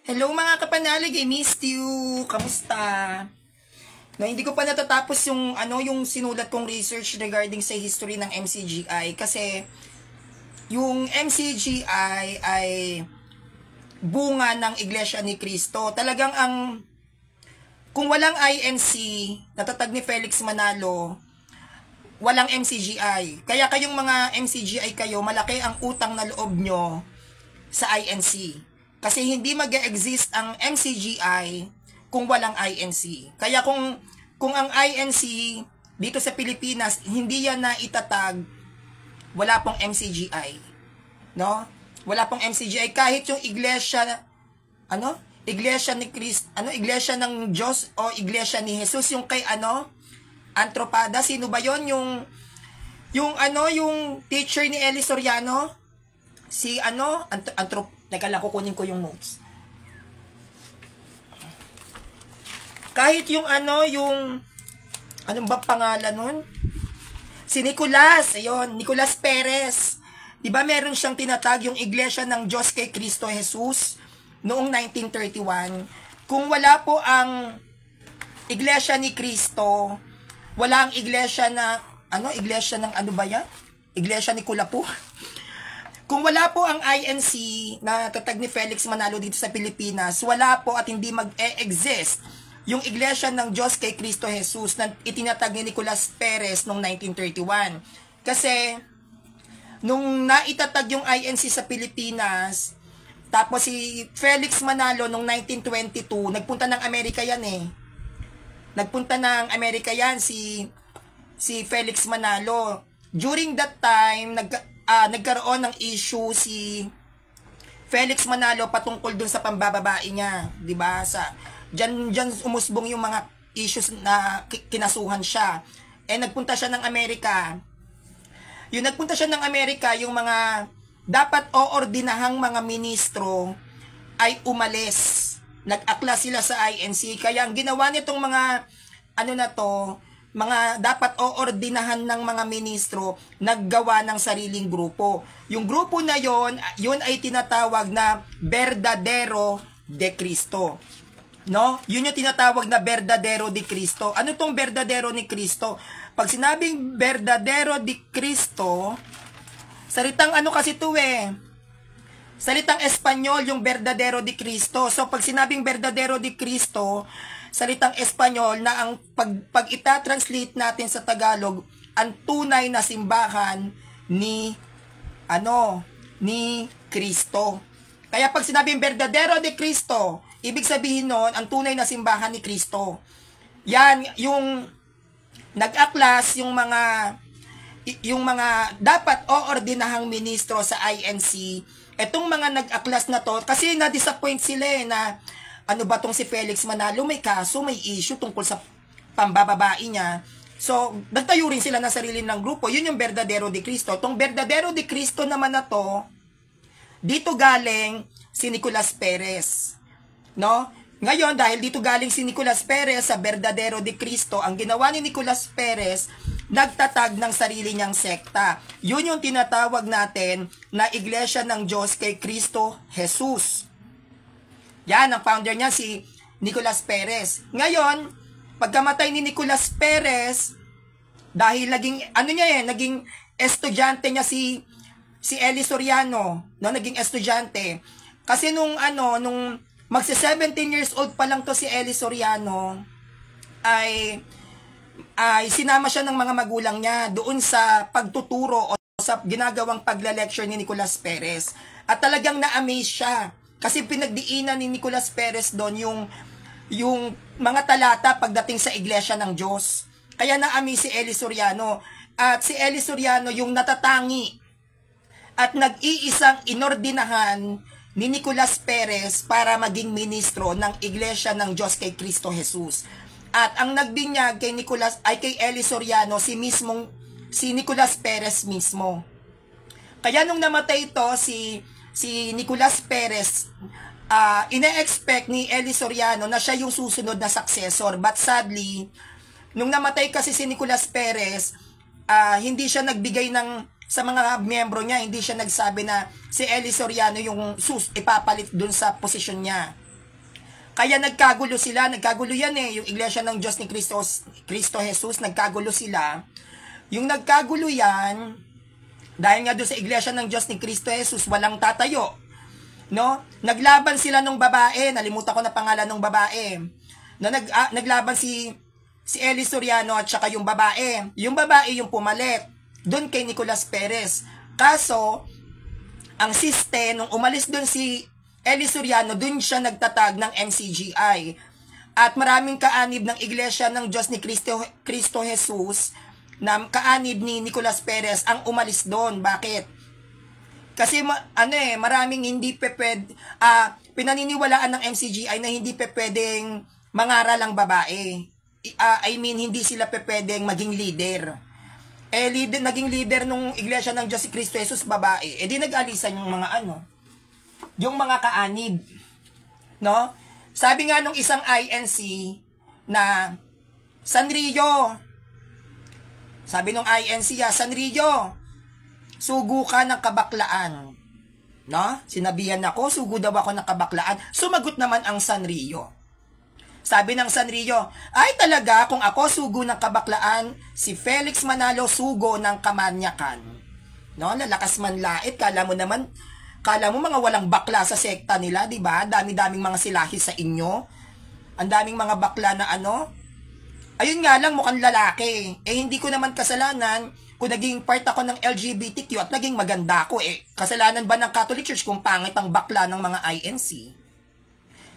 Hello mga kapanalig, I missed you. Kamusta? No, hindi ko pa natatapos yung sinulat kong research regarding sa history ng MCGI kasi yung MCGI ay bunga ng Iglesia ni Cristo. Talagang kung walang INC, natatag ni Felix Manalo, walang MCGI. Kaya kayong mga MCGI kayo, malaki ang utang na loob nyo sa INC. Kasi hindi mag-exist ang MCGI kung walang INC. Kaya kung ang INC dito sa Pilipinas, hindi yan na itatag, wala pong MCGI. No? Wala pong MCGI. Kahit yung iglesia, iglesia ni Cristo, iglesia ng Diyos o iglesia ni Jesus, yung kay Antropada, sino ba yon? Yung teacher ni Eli Soriano, si teka lang, kukunin ko yung notes. Kahit yung anong ba pangalan nun? Si Nicolas, ayun, Nicolas Perez. Diba meron siyang tinatag yung Iglesia ng Diyos kay Cristo Jesus noong 1931. Kung wala po ang Iglesia ni Cristo, wala ang iglesia na, iglesia ng ano ba yan? Iglesia ni Kulapo. Kung wala po ang INC na tatag ni Felix Manalo dito sa Pilipinas, wala po at hindi mag-e-exist yung Iglesia ng Diyos kay Cristo Jesus na itinatag ni Nicolas Perez noong 1931. Kasi, nung naitatag yung INC sa Pilipinas, tapos si Felix Manalo noong 1922, nagpunta ng Amerika yan eh. Nagpunta ng Amerika yan si Felix Manalo. During that time, nagkaroon ng issue si Felix Manalo patungkol dun sa pambababae niya, 'di ba? Diyan umusbong yung mga issues na kinasuhan siya. Nagpunta siya ng Amerika. Yung nagpunta siya ng Amerika, yung mga dapat oordinahang mga ministro ay umalis. Nag-akla sila sa INC. Kaya ang ginawa nitong mga mga dapat oordinahan ng mga ministro, naggawa ng sariling grupo. Yung grupo na yun ay tinatawag na Verdadero de Cristo. No? Yun yung tinatawag na Verdadero de Cristo. Ano tong Verdadero ni Cristo? Pag sinabing Verdadero de Cristo, salitang kasi to salitang Espanyol yung Verdadero de Cristo. So pag sinabing Verdadero de Cristo, salitang Espanyol na ang pag ita-translate natin sa Tagalog, ang tunay na simbahan ni Cristo. Kaya pag sinabing Verdadero de Cristo, ibig sabihin nun, ang tunay na simbahan ni Cristo. Yan, yung nag-aklas, yung mga dapat oordinahang ministro sa INC, etong mga nag-aklas na to, kasi na-disappoint sila na ba tong si Felix Manalo, may kaso, may issue tungkol sa pambababae niya. So, nagtayo rin sila ng sarili ng grupo. Yun yung Verdadero de Cristo. Tong Verdadero de Cristo naman na to, dito galing si Nicolas Perez. No? Ngayon, dahil dito galing si Nicolas Perez sa Verdadero de Cristo, ang ginawa ni Nicolas Perez, nagtatag ng sarili niyang sekta. Yun yung tinatawag natin na Iglesia ng Diyos kay Cristo Jesus. Yan, ang founder niya si Nicolas Perez. Ngayon, pagkamatay ni Nicolas Perez, dahil naging estudyante niya si Eli Soriano, no, naging estudyante. Kasi nung magsi 17 years old pa lang to si Eli Soriano, ay sinama siya ng mga magulang niya doon sa pagtuturo o sa ginagawang pagla-lecture ni Nicolas Perez. At talagang na-amaze siya. Kasi pinagdiinan ni Nicolas Perez doon yung mga talata pagdating sa Iglesia ng Diyos. Kaya na-amaze si Eli Soriano. At si Eli Soriano yung natatangi at nag-iisang inordinahan ni Nicolas Perez para maging ministro ng Iglesia ng Diyos kay Cristo Jesus. At ang nagbinyag kay Eli Soriano si Nicolas Perez mismo. Kaya nung namatay ito si Nicolas Perez, ine-expect ni Eli Soriano na siya yung susunod na successor. But sadly, nung namatay kasi si Nicolas Perez, hindi siya nagbigay sa mga miyembro niya, hindi siya nagsabi na si Eli Soriano yung ipapalit dun sa posisyon niya. Kaya nagkagulo sila, nagkagulo yan yung Iglesia ng Diyos ni Cristo Jesus, nagkagulo sila. Yung nagkagulo yan, dahil nga doon sa Iglesia ng Diyos ni Cristo Jesus, walang tatayo. No? Naglaban sila nung babae, nalimutan ko na pangalan ng babae. No, naglaban si Eli Soriano at saka yung babae. Yung babae yung pumalit doon kay Nicolas Perez. Kaso, ang siste, nung umalis doon si Eli Soriano, doon siya nagtatag ng MCGI. At maraming kaanib ng Iglesia ng Diyos ni Cristo Jesus, na kaanib ni Nicolas Perez ang umalis doon. Bakit? Kasi maraming hindi pinaniniwalaan ng MCGI na hindi pwedeng mangaral ang babae. I mean, hindi sila pwedeng maging leader. Naging leader nung Iglesia ng Diyos si Cristo Jesus, babae. Di nag-alisan yung mga yung mga kaanib. No? Sabi nga nung isang INC na Sanrio, sabi nung INC, Sanrio, sugo ka ng kabaklaan. No? Sinabihan ako, sugo daw ako ng kabaklaan. Sumagot naman ang Sanrio. Sabi ng Sanrio, ay talaga, kung ako sugo ng kabaklaan, si Felix Manalo sugo ng kamanyakan. No? Lalakas man lait, kala mo mga walang bakla sa sekta nila, di ba? Dami-daming mga silahi sa inyo. Ang daming mga bakla na ayun nga lang, mukhang lalaki. Hindi ko naman kasalanan kung naging part ako ng LGBTQ at naging maganda ako. Kasalanan ba ng Catholic Church kung pangit ang bakla ng mga INC?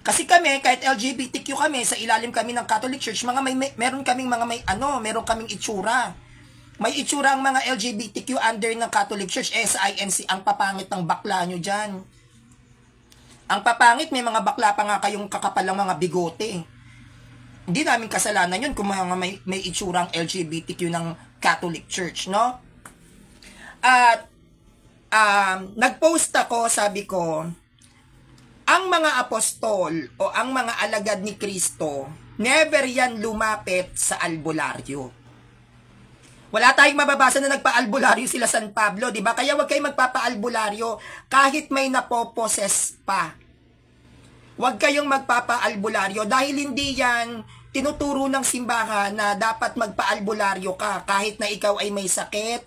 Kasi kami, kahit LGBTQ kami, sa ilalim kami ng Catholic Church, meron kaming itsura. May itsura ang mga LGBTQ under ng Catholic Church. Sa INC, ang papangit ng bakla nyo dyan. Ang papangit, may mga bakla pa nga kayong kakapalang mga bigote. Hindi namin kasalanan yun kung may itsura ang LGBTQ ng Catholic Church, no? At, nag-post ako, sabi ko, ang mga apostol o ang mga alagad ni Kristo, never yan lumapit sa albularyo. Wala tayong mababasa na nagpa-albularyo sila San Pablo, di ba? Kaya wag kayong magpapa-albularyo kahit may napoposes pa. Wag kayong magpapa-albularyo dahil hindi yan tinuturo ng simbahan na dapat magpa-albularyo ka kahit na ikaw ay may sakit,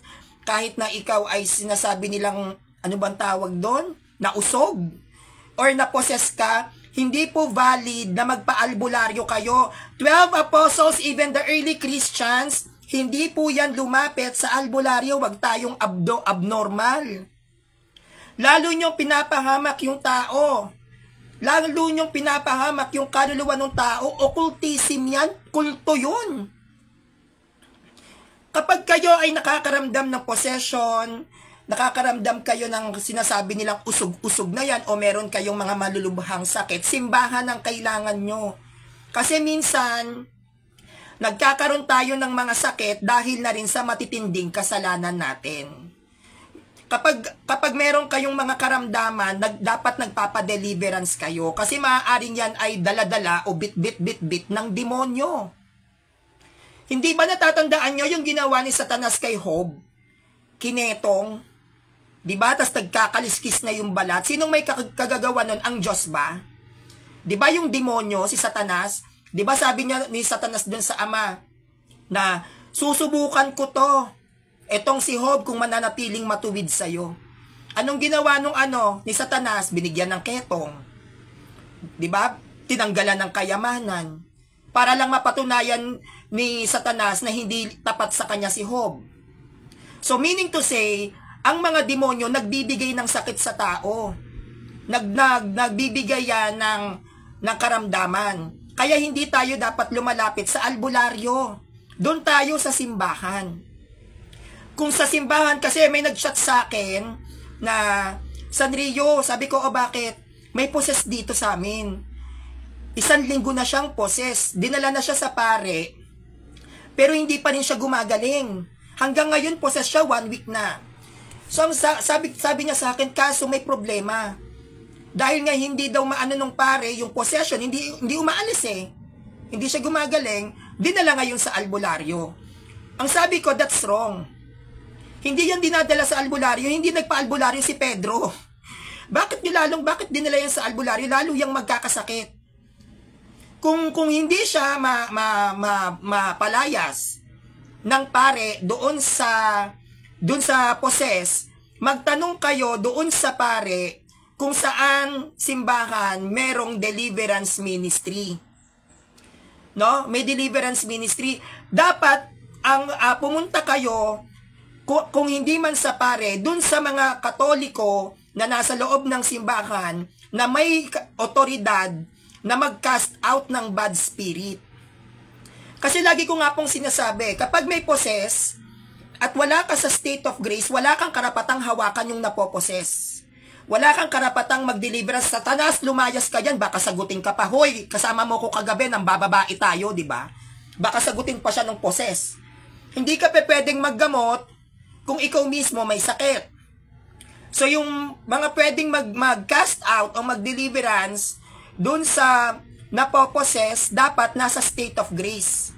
kahit na ikaw ay sinasabi nilang, ano bang tawag doon? Nausog or naposes ka, hindi po valid na magpa-albularyo kayo. 12 apostles, even the early Christians, hindi po yan lumapit sa albularyo. Wag tayong abnormal. Lalo nyong pinapahamak yung tao. Lalo nyong pinapahamak yung kaluluwa ng tao. Occultism yan. Kulto yun. Kapag kayo ay nakakaramdam ng possession, nakakaramdam kayo ng sinasabi nilang usog-usog na yan, o meron kayong mga malulubhang sakit, simbahan ang kailangan nyo. Kasi minsan, nagkakaroon tayo ng mga sakit dahil na rin sa matitinding kasalanan natin. Kapag meron kayong mga karamdaman, dapat nagpapadeliverance kayo kasi maaaring yan ay dala-dala o bit-bit-bit-bit ng demonyo. Hindi ba natatandaan nyo yung ginawa ni Satanas kay Job? Kinetong, di ba? Tas nagkakaliskis na yung balat. Sinong may kagagawa nun? Ang Diyos ba? Di ba yung demonyo, si Satanas? Di ba sabi niya ni Satanas dun sa ama na susubukan ko to, etong si Job kung mananatiling matuwid sa'yo. Anong ginawa nung ni Satanas? Binigyan ng ketong. Di ba? Tinanggalan ng kayamanan. Para lang mapatunayan ni Satanas na hindi tapat sa kanya si Job. So meaning to say, ang mga demonyo nagbibigay ng sakit sa tao. Nagbibigay yan ng karamdaman. Kaya hindi tayo dapat lumalapit sa albularyo. Doon tayo sa simbahan. Kung sa simbahan, kasi may nag-chat sa akin na, Sanrio, sabi ko, bakit? May poses dito sa amin. 1 linggo na siyang poses. Dinala na siya sa pare. Pero hindi pa rin siya gumagaling. Hanggang ngayon, poses siya 1 week na. So, sabi niya sa akin, kaso may problema. Dahil nga hindi daw maano nung pare, yung possession, hindi umaalis Hindi siya gumagaling, dinala ngayon sa albularyo. Ang sabi ko, that's wrong. Hindi yan dinadala sa albularyo, hindi nagpa-albularyo si Pedro. Bakit dinala yan sa albularyo? Lalo yung magkakasakit. Kung hindi siya mapalayas ng pare doon sa poses, magtanong kayo doon sa pare kung saan simbahan merong deliverance ministry. No? May deliverance ministry. Dapat ang pumunta kayo kung hindi man sa pare doon sa mga Katoliko na nasa loob ng simbahan na may otoridad na mag-cast out ng bad spirit. Kasi lagi ko nga pong sinasabi, kapag may possess at wala ka sa state of grace, wala kang karapatang hawakan yung napoposes. Wala kang karapatang mag-deliverance. Satanas, lumayas ka dyan, baka sagutin ka pa. Hoy, kasama mo ko kagabi, nang bababae tayo, di ba? Baka sagutin pa siya ng possess. Hindi ka pwedeng maggamot kung ikaw mismo may sakit. So yung mga pwedeng mag-cast out o mag-deliverance doon sa napoposes, dapat nasa state of grace.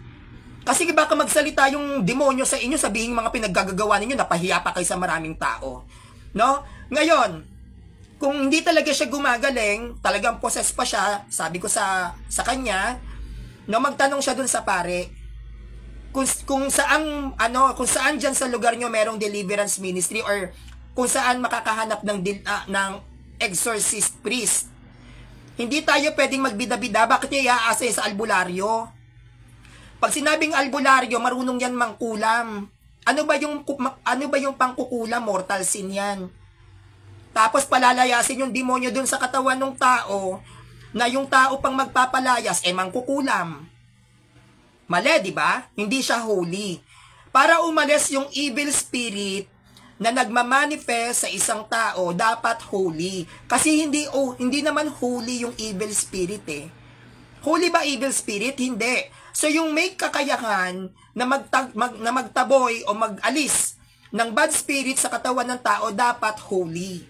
Kasi baka magsalita yung demonyo sa inyo, sabihin mga pinaggagawa ninyo, napahiya pa kayo sa maraming tao. No? Ngayon, kung hindi talaga siya gumagaling, talagang possess pa siya, sabi ko sa kanya, no, magtanong siya doon sa pare, kung saan diyan sa lugar nyo merong deliverance ministry or kung saan makakahanap ng exorcist priest. Hindi tayo pwedeng magbida-bida. Bakit niya iaasa sa albularyo? Pag sinabing albularyo, marunong yan mangkulam. Ano ba yung pangkukulam? Mortal sin yan. Tapos palalayasin yung demonyo dun sa katawan ng tao na yung tao pang magpapalayas mangkukulam. Mali, di ba? Hindi siya holy. Para umalis yung evil spirit na nagmamanifest sa isang tao, dapat holy. Kasi hindi naman holy yung evil spirit eh. Holy ba evil spirit? Hindi. So yung may kakayahan na magtaboy o mag-alis ng bad spirit sa katawan ng tao, dapat holy.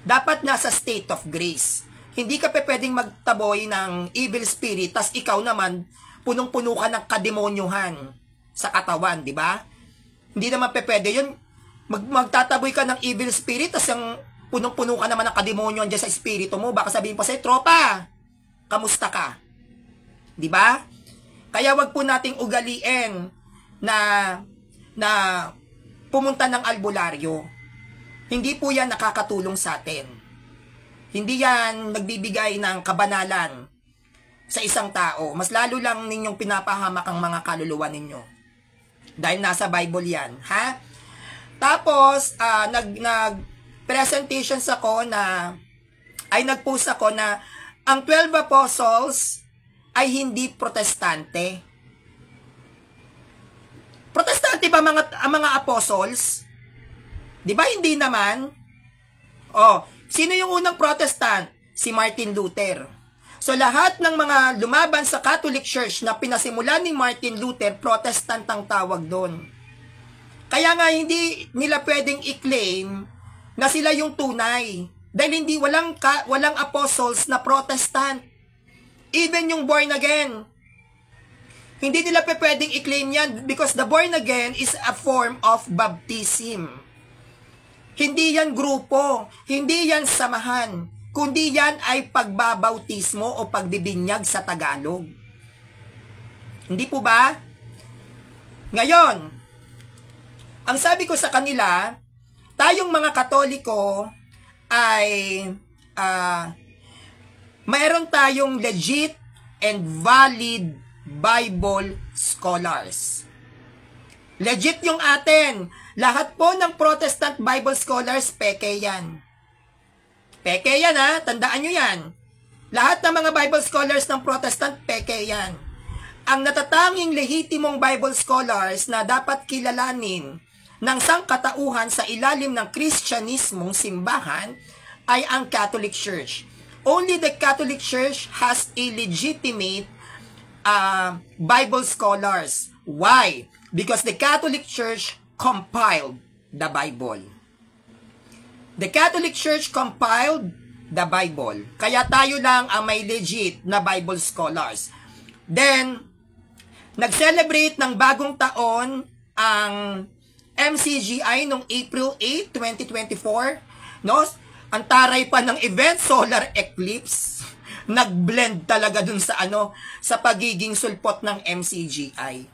Dapat nasa state of grace. Hindi ka pwedeng magtaboy ng evil spirit, tas ikaw naman, punong-puno ka ng kademonyuhan sa katawan, di ba? Hindi naman pwede yun. Magtataboy ka ng evil spirit, tas yung punong-puno ka naman ng kademonyo dyan sa espiritu mo, baka sabihin pa sa'yo, tropa, kamusta ka? Di ba? Kaya wag po nating ugaliin na pumunta ng albularyo. Hindi po yan nakakatulong sa atin. Hindi yan nagbibigay ng kabanalan sa isang tao. Mas lalo lang ninyong pinapahamak ang mga kaluluwa ninyo. Dahil nasa Bible yan, ha? Tapos, nag-presentations ako nag-post ako na ang 12 apostles ay hindi protestante. Protestante ba ang mga apostles? Di ba hindi naman? Sino yung unang protestant? Si Martin Luther. So, lahat ng mga lumaban sa Catholic Church na pinasimulan ni Martin Luther, protestant ang tawag doon. Kaya nga hindi nila pwedeng i-claim na sila yung tunay. Dahil walang apostles na protestant. Even yung born again. Hindi nila pwedeng i-claim yan because the born again is a form of baptism. Hindi yan grupo. Hindi yan samahan. Kundi yan ay pagbabautismo o pagbibinyag sa Tagalog. Hindi po ba? Ngayon, ang sabi ko sa kanila, tayong mga Katoliko ay mayroon tayong legit and valid Bible scholars. Legit yung atin. Lahat po ng Protestant Bible scholars, peke yan. Peke yan ha, tandaan nyo yan. Lahat ng mga Bible scholars ng Protestant, peke yan. Ang natatanging lehitimong Bible scholars na dapat kilalanin ng sangkatauhan sa ilalim ng Kristyanismong simbahan ay ang Catholic Church. Only the Catholic Church has a legitimate Bible scholars. Why? Because the Catholic Church compiled the Bible. The Catholic Church compiled the Bible. Kaya tayo lang ang may legit na Bible scholars. Then, nag-celebrate ng bagong taon ang MCGI noong April 8, 2024, no? Ang taray pa ng event, solar eclipse. nag-blend talaga dun sa sa pagiging sulpot ng MCGI.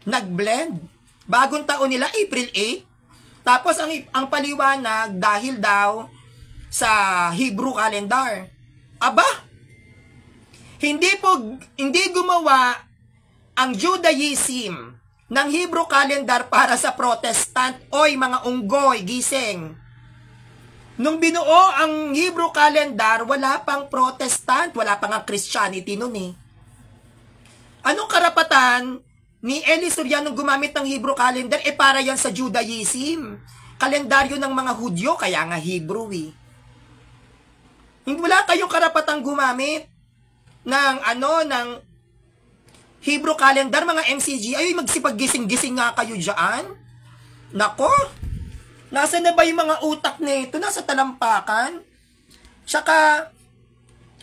Nag-blend. Bagong taon nila, April 8. Tapos ang paliwanag dahil daw sa Hebrew calendar. Aba, hindi gumawa ang Judaism ng Hebrew calendar para sa Protestant. Oy, mga unggoy, gising. Nung binuo ang Hebrew calendar, wala pang Protestant, wala pang ang Christianity nun eh. Anong karapatan ni Eli Soriano gumamit ng Hebrew calendar? Para yan sa Judaism. Kalendaryo ng mga Hudyo, kaya nga Hebrew eh. Hindi, wala kayong karapatang gumamit ng ng Hebrew calendar, mga MCG. Ay, magsipag-gising-gising nga kayo dyan. Nako, nasa na ba yung mga utak nito? Nasa talampakan. Tsaka,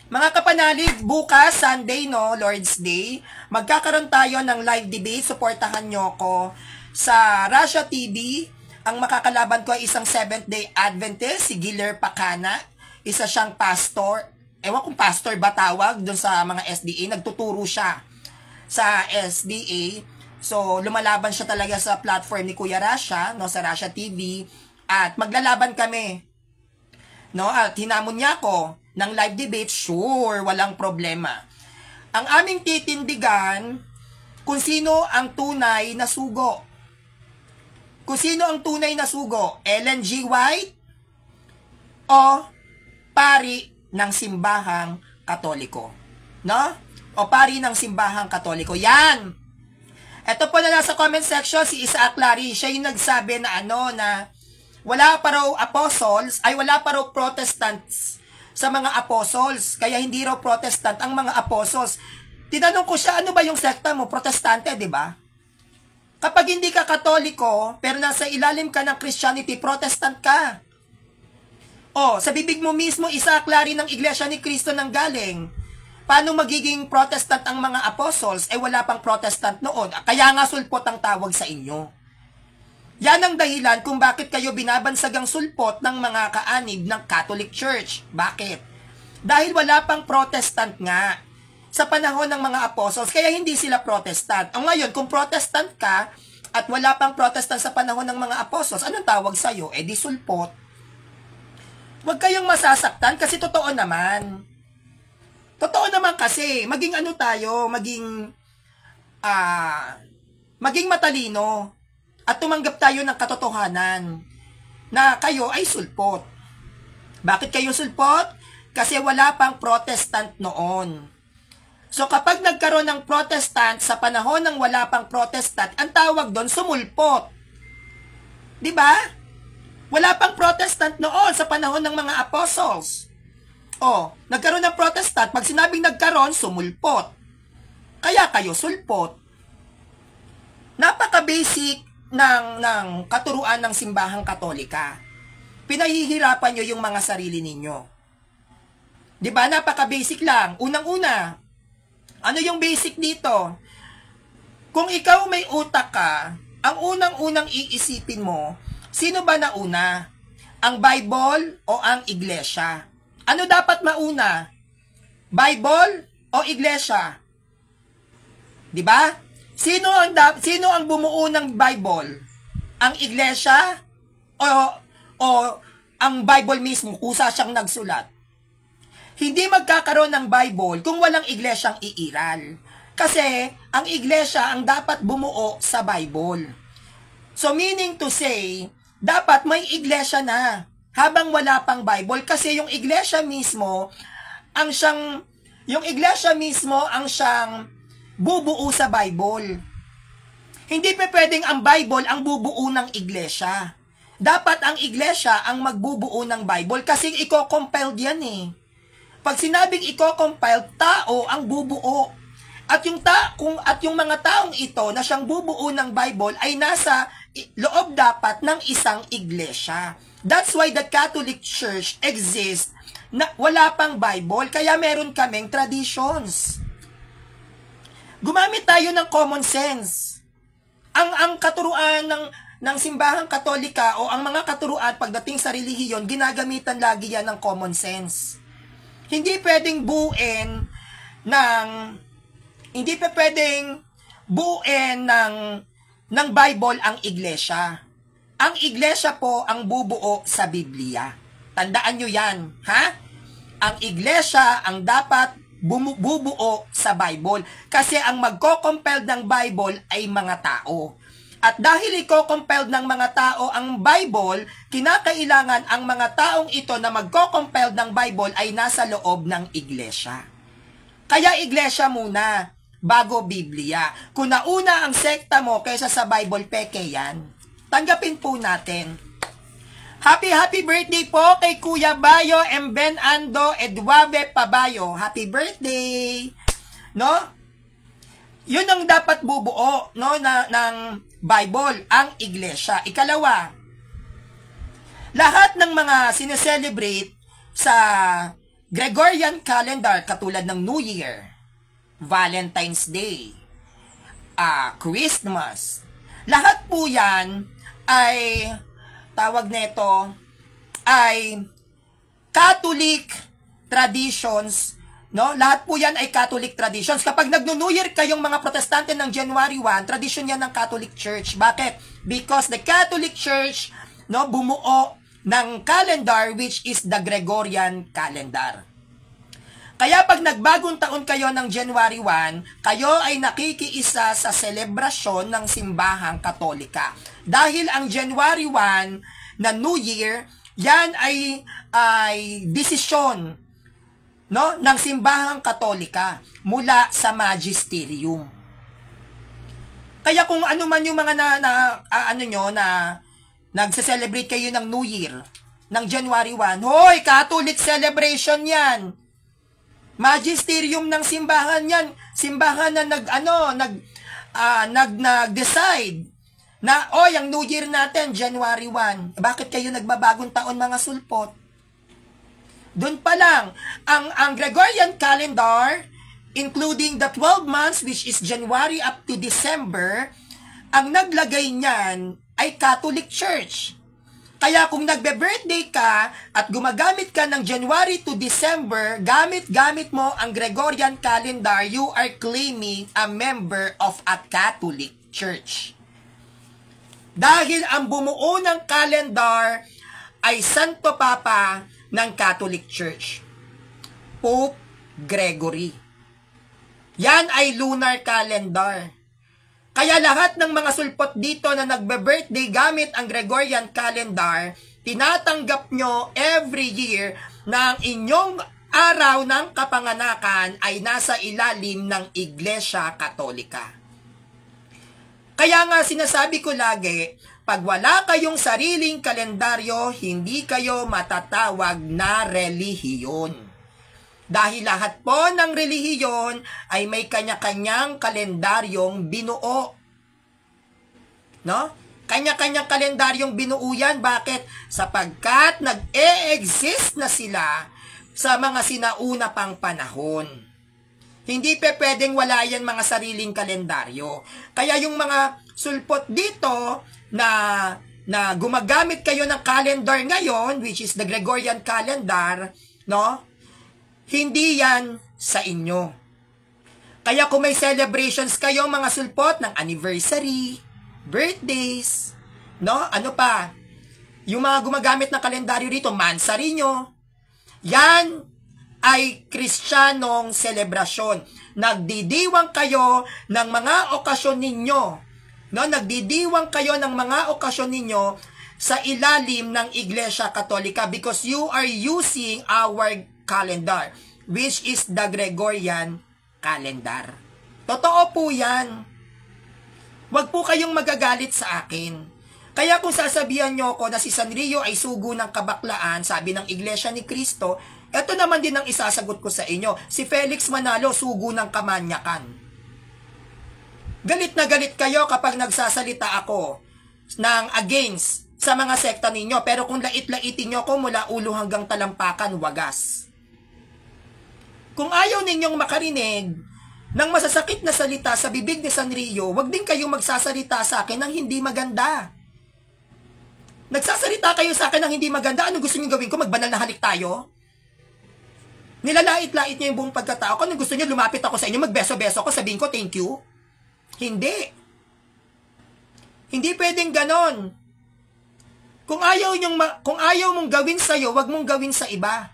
mga kapanalig, bukas, Sunday, Lord's Day, magkakaroon tayo ng live debate. Suportahan nyo ko sa Russia TV. Ang makakalaban ko ay isang Seventh-day Adventist, si Giller Pacana. Isa siyang pastor. Ewan kung pastor ba tawag doon sa mga SDA. Nagtuturo siya sa SDA. So, lumalaban siya talaga sa platform ni Kuya Rasha, sa Rasha TV. At maglalaban kami. At hinamon niya ako ng live debate. Sure, walang problema. Ang aming titindigan kung sino ang tunay na sugo. Kung sino ang tunay na sugo, Ellen G. White o pari ng simbahang Katoliko. O pari ng simbahang Katoliko. Yan! Ito po na nasa comment section, si Isaac Larry, siya yung nagsabi na na wala pa raw apostles, ay wala pa raw Protestants sa mga apostles, kaya hindi raw Protestant ang mga apostles. Tinanong ko siya, ano ba yung sekta mo? Protestante, di ba? Kapag hindi ka Katoliko, pero nasa ilalim ka ng Christianity, Protestant ka. Sa bibig mo mismo, Isaac Larry, ng Iglesia ni Cristo nang galing. Paano magiging Protestant ang mga apostles? Wala pang Protestant noon. Kaya nga sulpot ang tawag sa inyo. Yan ang dahilan kung bakit kayo binabansagang sulpot ng mga kaanib ng Catholic Church. Bakit? Dahil wala pang Protestant nga sa panahon ng mga apostles, kaya hindi sila Protestant. Ngayon, kung Protestant ka at wala pang Protestant sa panahon ng mga apostles, anong tawag sa'yo? Di sulpot. Huwag kayong masasaktan kasi totoo naman. Totoo naman kasi, maging tayo, maging matalino at tumanggap tayo ng katotohanan na kayo ay sulpot. Bakit kayo sulpot? Kasi wala pang Protestant noon. So kapag nagkaroon ng Protestant sa panahon ng wala pang Protestant, ang tawag doon sumulpot. 'Di ba? Wala pang Protestant noon sa panahon ng mga apostles. Nagkaroon ng Protestant, pag sinabing nagkaroon, sumulpot. Kaya kayo sulpot. Napaka-basic ng katuruan ng simbahang Katolika. Pinahihirapan nyo yung mga sarili ninyo. 'Di ba? Napaka-basic lang. Unang-una, ano yung basic dito? Kung ikaw may utak ka, ang unang-unang iisipin mo, sino ba nauna? Ang Bible o ang Iglesia? Ano dapat mauna? Bible o Iglesia? 'Di ba? Sino ang bumuo ng Bible? Ang Iglesia o ang Bible mismo, kusa siyang nagsulat? Hindi magkakaroon ng Bible kung walang iglesyang iiral. Kasi ang iglesia ang dapat bumuo sa Bible. So meaning to say, dapat may iglesia na habang wala pang Bible, kasi yung iglesia mismo ang siyang bubuo sa Bible. Hindi pa pwedeng ang Bible ang bubuo ng iglesia. Dapat ang iglesia ang magbubuo ng Bible kasi i-compiled yan eh. Pag sinabing i-compile, tao ang bubuo. At yung mga taong ito na siyang bubuo ng Bible ay nasa loob dapat ng isang iglesia. That's why the Catholic Church exists na wala pang Bible, kaya meron kaming traditions. Gumamit tayo ng common sense. Ang katuruan ng simbahang Katolika o ang mga katuruan pagdating sa relihiyon, ginagamitan lagi yan ng common sense. Hindi pwedeng buuin ng hindi pa pwedeng buuin ng Bible ang iglesia. Ang iglesia po ang bubuo sa Biblia. Tandaan nyo yan, ha? Ang iglesia ang dapat bubuo sa Bible. Kasi ang magko-compel ng Bible ay mga tao. At dahil i-compelled ng mga tao ang Bible, kinakailangan ang mga taong ito na magko-compelled ng Bible ay nasa loob ng iglesia. Kaya iglesia muna, bago Biblia. Kung nauna ang sekta mo kaysa sa Bible, peke yan. Tanggapin po natin. Happy birthday po kay Kuya Bayo Emben Ando Eduave Pabayo. Happy birthday! No? Yun ang dapat bubuo, no, ng Bible, ang iglesia. Ikalawa, lahat ng mga sineselebrate sa Gregorian calendar katulad ng New Year, Valentine's Day, Christmas, lahat po yan ay, tawag nito, ay Catholic traditions, no? Lahat po yan ay Catholic traditions. Kapag nagno-New Year kayong mga Protestante ng January 1, tradisyon yan ng Catholic Church. Bakit? Because the Catholic Church, no, bumuo ng calendar which is the Gregorian calendar. Kaya pag nagbagong taon kayo ng January 1, kayo ay nakikiisa sa selebrasyon ng simbahang Katolika. Dahil ang January 1 na New Year, yan ay desisyon, no, ng simbahang Katolika mula sa magisterium. Kaya kung ano man yung mga nagse-celebrate kayo ng New Year ng January 1, hoy, Catholic celebration 'yan. Magisterium ng simbahan 'yan. Simbahan na nag-decide na ang New Year natin January 1. Bakit kayo nagbabagong taon, mga sulpot? Doon pa lang, ang Gregorian calendar, including the 12 months, which is January up to December, ang naglagay niyan ay Catholic Church. Kaya kung nagbe-birthday ka at gumagamit ka ng January to December, gamit mo ang Gregorian calendar, you are claiming a member of a Catholic Church. Dahil ang bumuo ng calendar ay Santo Papa ng Catholic Church, Pope Gregory. Yan ay lunar calendar. Kaya lahat ng mga sulpot dito na nagbe-birthday gamit ang Gregorian calendar, tinatanggap nyo every year na ang inyong araw ng kapanganakan ay nasa ilalim ng Iglesia Katolika. Kaya nga sinasabi ko lagi, pag wala kayong sariling kalendaryo, hindi kayo matatawag na relihiyon. Dahil lahat po ng relihiyon ay may kanya-kanyang kalendaryong binuo. No? Kanya-kanyang kalendaryong binuo yan. Bakit? Sapagkat nag-e-exist na sila sa mga sinauna pang panahon. Hindi pwedeng wala yan mga sariling kalendaryo. Kaya yung mga sulpot dito na gumagamit kayo ng calendar ngayon, which is the Gregorian calendar, no? Hindi yan sa inyo. Kaya kung may celebrations kayo mga sulpot ng anniversary, birthdays, no? Ano pa? Yung mga gumagamit ng kalendaryo dito, mansari nyo, yan ay Kristiyanong selebrasyon. Nagdidiwang kayo ng mga okasyon ninyo. No? Nagdidiwang kayo ng mga okasyon ninyo sa ilalim ng Iglesia Katolika because you are using our calendar, which is the Gregorian calendar. Totoo po yan. Huwag po kayong magagalit sa akin. Kaya kung sasabihan nyo ko na si Sanrio ay sugo ng kabaklaan, sabi ng Iglesia ni Cristo, eto naman din ang isasagot ko sa inyo. Si Felix Manalo, sugo ng kamanyakan. Galit na galit kayo kapag nagsasalita ako ng against sa mga sekta ninyo. Pero kung lait-laitin nyo ko mula ulo hanggang talampakan, wagas. Kung ayaw ninyong makarinig ng masasakit na salita sa bibig ni Sanrio, wag din kayong magsasalita sa akin ng hindi maganda. Nagsasalita kayo sa akin ng hindi maganda, ano gusto niyo gawin ko? Magbanal na halik tayo? Nilalait-lait niya yung buong pagkatao ko. Kung gusto niyo lumapit ako sa inyo, magbeso-beso ako, sabihin ko thank you. Hindi. Hindi pwedeng ganon. Kung ayaw mong gawin sa'yo, wag mong gawin sa iba.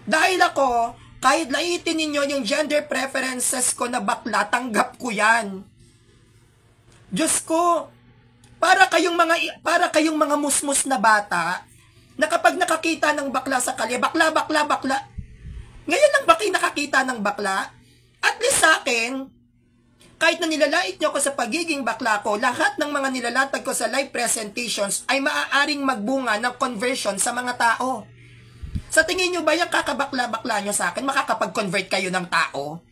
Dahil ako, kahit laitin ninyo yung gender preferences ko na bakla, tanggap ko yan. Diyos ko, para kayong mga musmus na bata, na kapag nakakita ng bakla sa kalye, bakla. Ngayon lang ba kayo nakakita ng bakla? At least sa akin, kahit na nilalait nyo ko sa pagiging bakla ko, lahat ng mga nilalatag ko sa live presentations ay maaaring magbunga ng conversion sa mga tao. Sa tingin nyo ba yung kakabakla-bakla nyo sa akin, makakapag-convert kayo ng tao?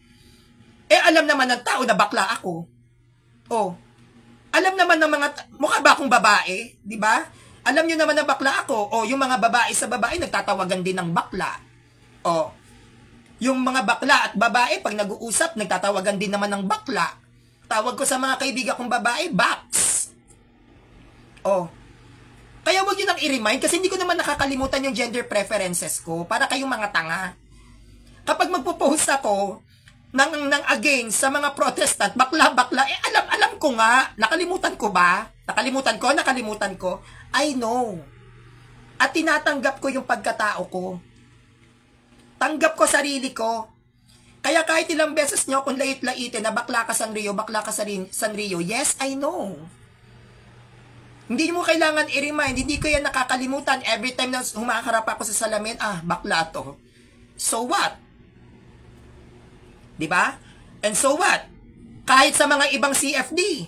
Alam naman ng tao na bakla ako. Alam naman ng mga, mukha ba akong babae? Di ba? Alam nyo naman na bakla ako. Yung mga babae sa babae, nagtatawagan din ng bakla. Yung mga bakla at babae, pag nag-uusap, nagtatawagan din naman ng bakla. Tawag ko sa mga kaibigan kong babae, Baks. Kaya wag yun ang i-remind kasi hindi ko naman nakakalimutan yung gender preferences ko para kayong mga tanga. Kapag magpo-post ako ng against sa mga protestant, bakla, alam ko nga. Nakalimutan ko ba? Nakalimutan ko. I know. At tinatanggap ko yung pagkatao ko. Tanggap ko sarili ko. Kaya kahit ilang beses nyo kung lait-laitin na bakla ka Sanrio, yes, I know. Hindi mo kailangan i-remind, hindi ko yan nakakalimutan. Every time na humaharap ako sa salamin, bakla to. So what? Diba? And so what? Kahit sa mga ibang CFD,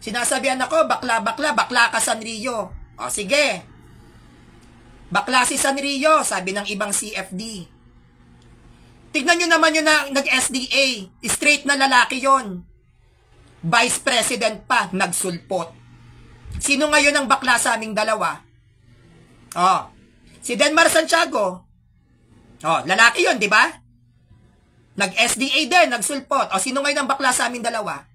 sinasabihan ako, bakla ka Sanrio. Sige. Bakla si Sanrio, sabi ng ibang CFD. Tignan nyo naman yun na nag-SDA. Straight na lalaki yon. Vice President pa, nagsulpot. Sino ngayon ang bakla sa aming dalawa? Si Denmar Santiago. Lalaki yon, di ba? Nag-SDA din, nagsulpot. Sino ngayon ang bakla sa aming dalawa?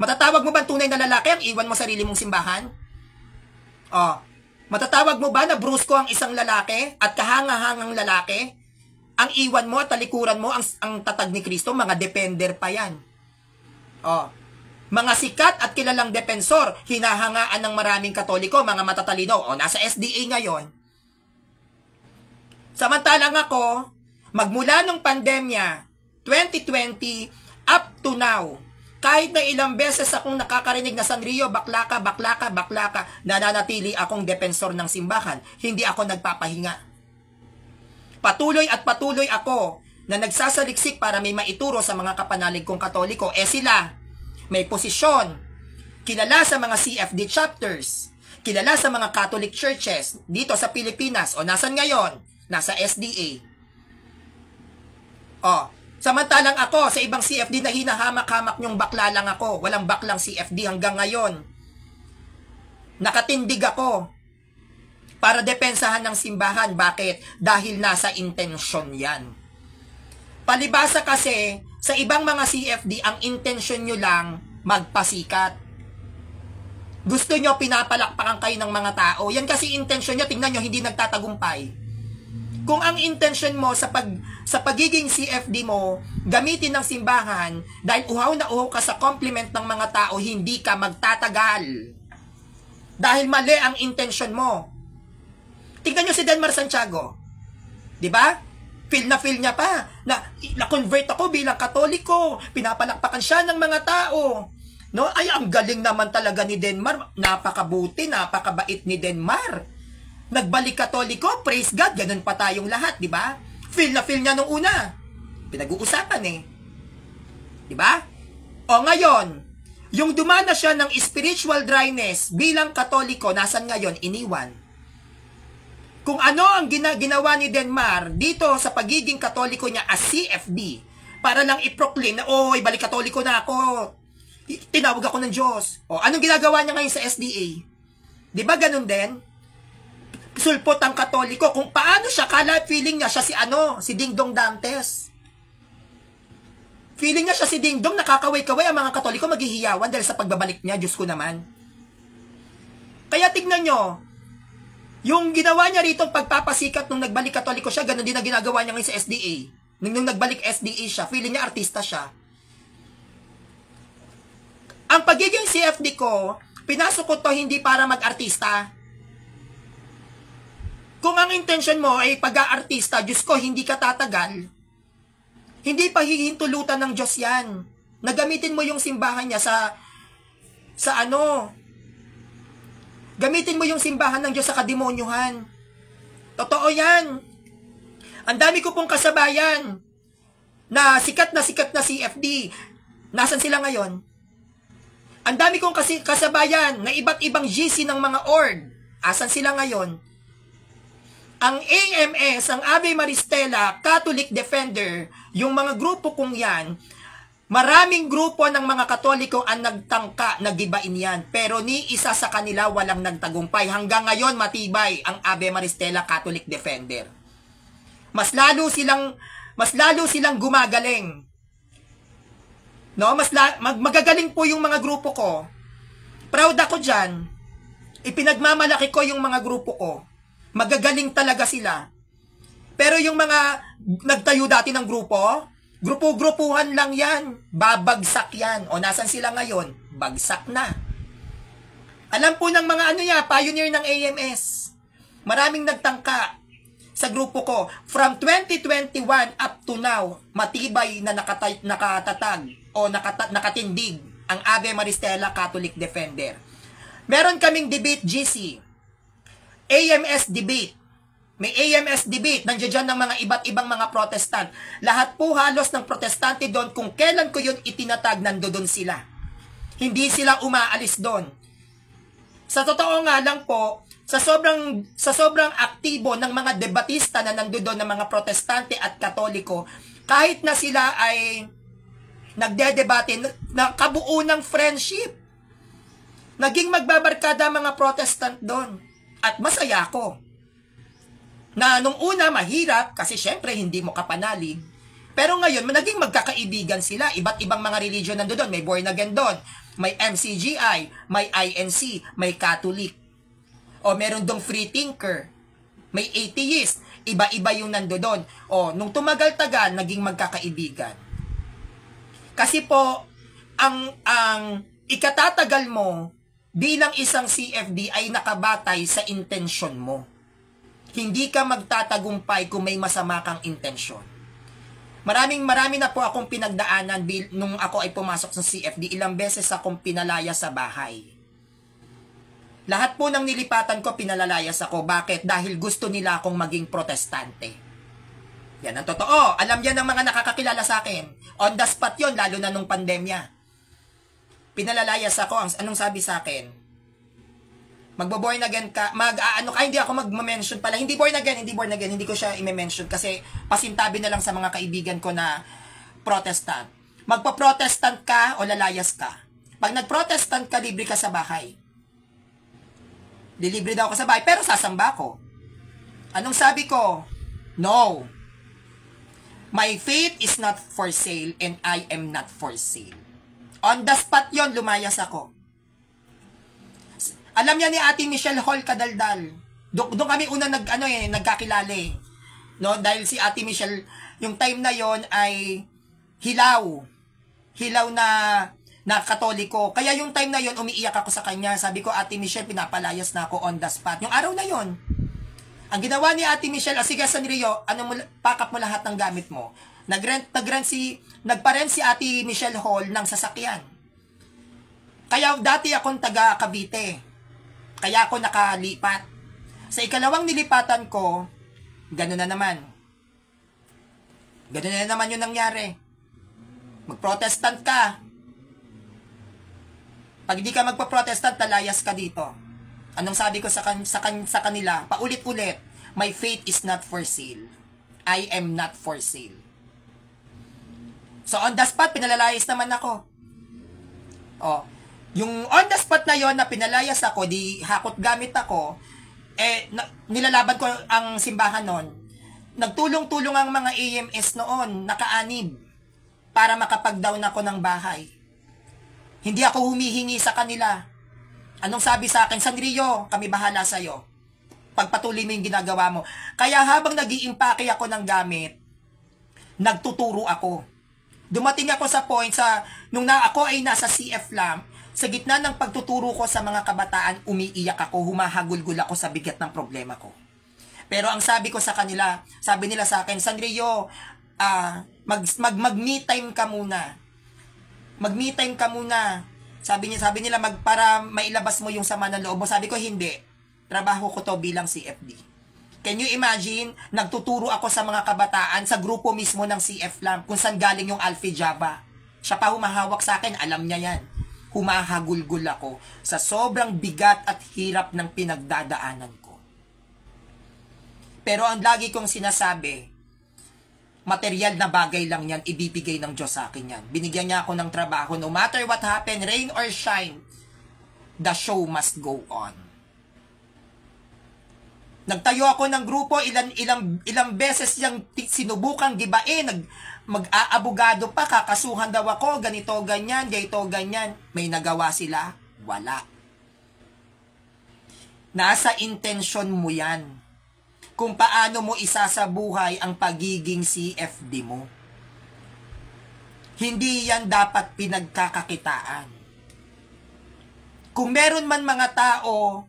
Matatawag mo ba tunay na lalaki ang iwan mo sarili mong simbahan? Matatawag mo ba na brusko ang isang lalaki at kahanga-hangang lalaki? Ang iwan mo at talikuran mo ang tatag ni Kristo, mga depender pa yan. Mga sikat at kilalang depensor, hinahangaan ng maraming Katoliko, mga matatalino, nasa SDA ngayon. Samantalang ako, magmula nung pandemya, 2020, up to now, kahit na ilang beses akong nakakarinig na Sanrio, bakla ka, nananatili akong depensor ng simbahan, hindi ako nagpapahinga. Patuloy ako na nagsasaliksik para may maituro sa mga kapanalig kong Katoliko. Sila, may posisyon, kilala sa mga CFD chapters, kilala sa mga Catholic churches, dito sa Pilipinas, nasan ngayon? Nasa SDA. Samantalang ako, sa ibang CFD na hinahamak-hamak nyong bakla lang ako, walang baklang CFD hanggang ngayon. Nakatindig ako para depensahan ng simbahan. Bakit? Dahil nasa intensyon yan. Palibasa kasi, sa ibang mga CFD, ang intensyon nyo lang magpasikat. Gusto nyo, pinapalakpakan kayo ng mga tao. Yan kasi intensyon nyo, tingnan nyo, hindi nagtatagumpay. Kung ang intensyon mo sa pagiging CFD mo, gamitin ng simbahan, dahil uhaw na uhaw ka sa compliment ng mga tao, hindi ka magtatagal. Dahil mali ang intensyon mo. Tingnan nyo si Denmar Santiago. Diba? Feel niya pa na-convert ako bilang Katoliko. Pinapalakpakan siya ng mga tao. Ay, ang galing naman talaga ni Denmar. Napakabuti, napakabait ni Denmar. Nagbalik Katoliko, praise God, ganun pa tayong lahat, diba? Feel niya nung una. Pinag-uusapan Diba? Ngayon, yung dumana siya ng spiritual dryness bilang Katoliko, nasan ngayon? Iniwan. Kung ano ang ginawa ni Denmar dito sa pagiging Katoliko niya as CFD, para lang i-proclaim na, balik Katoliko na ako. Tinawag ako ng Diyos. Anong ginagawa niya ngayon sa SDA? Di ba ganun din? Sulpot ang Katoliko. Kung paano siya, feeling niya siya si Dingdong Dantes. Feeling niya siya si Dingdong, nakakaway-kaway ang mga Katoliko maghihiyawan dahil sa pagbabalik niya. Diyos ko naman. Kaya tignan nyo, Yung ginawa niya rito, pagpapasikat nung nagbalik Katoliko siya, ganun din ang ginagawa niya ngayon sa SDA. Nung nagbalik SDA siya, feeling niya artista siya. Ang pagiging CFD ko, pinasok ko to hindi para mag-artista. Kung ang intention mo ay pag-aartista, Diyos ko, hindi ka tatagal. Hindi pa hihintulutan ng Diyos yan. Nagamitin mo yung simbahan niya sa ano, gamitin mo yung simbahan ng Diyos sa kademonyuhan. Totoo yan. Ang dami ko pong kasabayan na sikat na CFD. Nasaan sila ngayon? Ang dami kong kasabayan na iba't ibang GC ng mga org. Asan sila ngayon? Ang AMS, ang Ave Maristela, Catholic Defender, yung mga grupo kong yan, maraming grupo ng mga Katoliko ang nagtangka, nagibain yan. Pero ni isa sa kanila walang nagtagumpay. Hanggang ngayon matibay ang Ave Maristela Catholic Defender. Mas lalo silang gumagaling. No, magagaling po yung mga grupo ko. Proud ako diyan. Ipinagmamalaki ko yung mga grupo ko. Magagaling talaga sila. Pero yung mga nagtayo dati ng grupo-grupuhan lang yan. Babagsak yan. O nasan sila ngayon? Bagsak na. Alam po ng mga pioneer ng AMS. Maraming nagtangka sa grupo ko. From 2021 up to now, matibay na nakatatag o nakatindig ang Ave Maristela Catholic Defender. Meron kaming debate GC. AMS debate. May AMS debate. Nandiyan dyan ng mga iba't ibang mga protestant. Lahat po halos ng protestante doon, kung kailan ko yun itinatag, nandoon sila. Hindi sila umaalis doon. Sa totoo nga lang po, sa sobrang aktibo ng mga debatista na nandoon ng mga protestante at katoliko, kahit na sila ay nagdedebate, na kabuo ng friendship. Naging magbabarkada mga protestant doon. At masaya ako. Na nung una mahirap kasi syempre hindi mo kapanalig. Pero ngayon naging magkakaibigan sila. Iba't ibang mga religion nandoon. May born again doon. May MCGI, may INC, may Catholic. O meron dong free thinker. May atheist. Iba-iba yung nandoon. O nung tumagal-tagal naging magkakaibigan. Kasi po ang ikatatagal mo bilang isang CFD ay nakabatay sa intensyon mo. Hindi ka magtatagumpay kung may masama kang intensyon. Marami na po akong pinagdaanan nung ako ay pumasok sa CFD. Ilang beses akong pinalaya sa bahay. Lahat po ng nilipatan ko, pinalalayas ako. Bakit? Dahil gusto nila akong maging protestante. Yan ang totoo. Alam yan ng mga nakakakilala sa akin. On the spot yun, lalo na nung pandemya. Pinalalayas ako. Anong sabi sa akin? Magbo-born again ka. Hindi ako mag-mention pala. Hindi born again. Hindi ko siya i-mention kasi pasintabi na lang sa mga kaibigan ko na protestant. Magpa-protestant ka o lalayas ka. Pag nag-protestant ka, libre ka sa bahay. Dilibre daw ako sa bahay, pero sasamba ko. Anong sabi ko? No. My faith is not for sale and I am not for sale. On the spot yon, lumayas ako. Alam niya ni Ate Michelle Hall Kadaldal. Doon kami una nagkakilala eh. No, dahil si Ate Michelle, yung time na yon ay hilaw na Katoliko. Kaya yung time na yon umiiyak ako sa kanya. Sabi ko, Ate Michelle, pinapalayas na ako on the spot. Yung araw na yon, ang ginawa ni Ate Michelle, sige Sanrio, pack up mo lahat ng gamit mo. Nagparent si Ate Michelle Hall ng sasakyan. Kaya dati akong taga Cavite. Kaya ako nakalipat. Sa ikalawang nilipatan ko, gano'n na naman. Gano'n na naman yung nangyari. Mag-protestant ka. Pag hindi ka magpa-protestant, talayas ka dito. Anong sabi ko sa kanila? Paulit-ulit, my faith is not for sale. I am not for sale. So on the spot, pinalalayas naman ako. Yung on the spot na yon na pinalayas ako, di hakot gamit ako, nilalaban ko ang simbahan noon. Nagtulong-tulong ang mga AMS noon, nakaanib, para makapag-down ako ng bahay. Hindi ako humihingi sa kanila. Anong sabi sa akin? Sanrio, kami bahala sa'yo. pagpatuloy mo yung ginagawa mo. Kaya habang nag-iimpake ako ng gamit, nagtuturo ako. Dumating ako sa point nung ako ay nasa CF lang, sa gitna ng pagtuturo ko sa mga kabataan, umiiyak ako, humahagulgul ako sa bigat ng problema ko. Pero ang sabi ko sa kanila, sabi nila sa akin, Sanrio, mag-me time ka muna. Mag-me time ka muna. Sabi nila para mailabas mo yung sama ng loob mo. Sabi ko, hindi. Trabaho ko to bilang CFD. Can you imagine, nagtuturo ako sa mga kabataan sa grupo mismo ng CF lang, kung saan galing yung Alfie Java. Siya pa humahawak sa akin, alam niya yan. Humahagulgul ako sa sobrang bigat at hirap ng pinagdadaanan ko. Pero ang lagi kong sinasabi, material na bagay lang yan, ibibigay ng Diyos sa akin yan. Binigyan niya ako ng trabaho, no matter what happen, rain or shine, the show must go on. Nagtayo ako ng grupo, ilang beses yung sinubukang gibain, mag-aabogado pa, kakasuhan daw ako, ganito, ganyan, May nagawa sila? Wala. Nasa intensyon mo yan. Kung paano mo isasabuhay ang pagiging CFD mo. Hindi yan dapat pinagkakakitaan. Kung meron man mga tao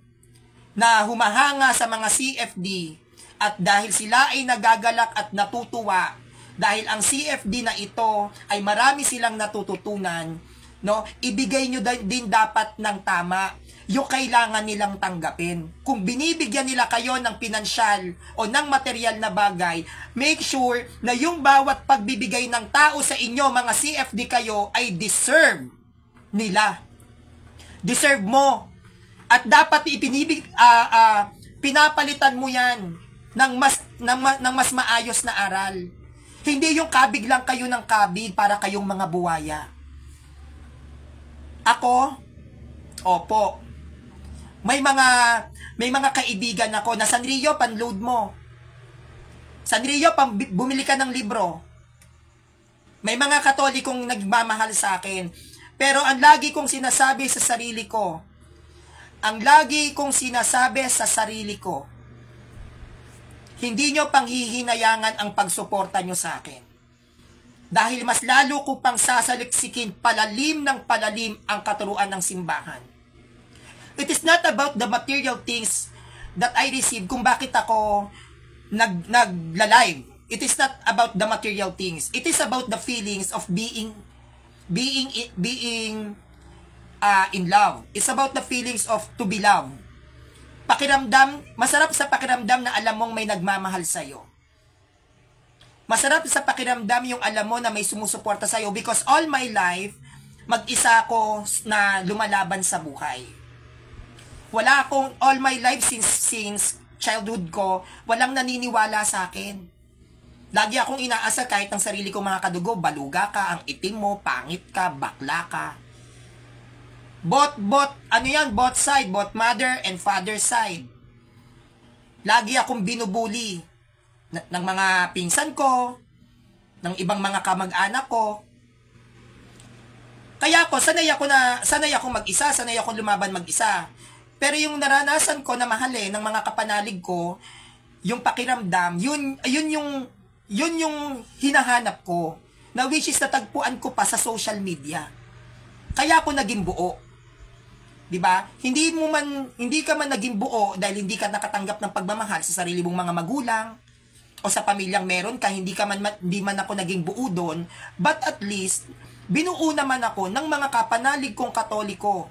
na humahanga sa mga CFD at dahil sila ay nagagalak at natutuwa, dahil ang CFD na ito ay marami silang natututunan, no? Ibigay nyo din dapat ng tama yung kailangan nilang tanggapin. Kung binibigyan nila kayo ng pinansyal o ng material na bagay, make sure na yung bawat pagbibigay ng tao sa inyo, mga CFD kayo, ay deserve nila. Deserve mo. At dapat pinapalitan mo yan ng mas maayos na aral. Hindi yung kabig lang kayo ng kabig para kayong mga buwaya. Ako, opo, may mga kaibigan ako na Sanrio, panload mo. Sanrio, bumili ka ng libro. May mga Katolikong nagmamahal sa akin. Pero ang lagi kong sinasabi sa sarili ko, hindi nyo panghihinayangan ang pagsuporta nyo sa akin. Dahil mas lalo ko pang sasaliksikin palalim ng palalim ang katuruan ng simbahan. It is not about the material things that I receive kung bakit ako nagla-live. It is not about the material things. It is about the feelings of being in love. It's about the feelings of to be loved. Masarap sa pakiramdam na alam mong may nagmamahal sa'yo. Masarap sa pakiramdam yung alam mo na may sumusuporta sa'yo because all my life, mag-isa ako na lumalaban sa buhay. Wala akong, all my life since childhood ko, walang naniniwala sa akin. Lagi akong inaasa kahit ang sarili kong mga kadugo, baluga ka, ang itim mo, pangit ka, bakla ka. Both side, both mother and father side. Lagi akong binubuli ng mga pinsan ko, ng ibang mga kamag-anak ko. Kaya ako, sanay akong mag-isa, sanay akong lumaban mag-isa. Pero yung naranasan ko na mahalin ng mga kapanalig ko, yung pakiramdam, yun yung hinahanap ko, na which is natagpuan ko pa sa social media. Kaya ako naging buo. 'Di ba? Hindi ka man naging buo dahil hindi ka nakatanggap ng pagmamahal sa sarili mong mga magulang o sa pamilyang meron ka, hindi man ako naging buo doon, but at least binuo naman ako ng mga kapanalig kong Katoliko.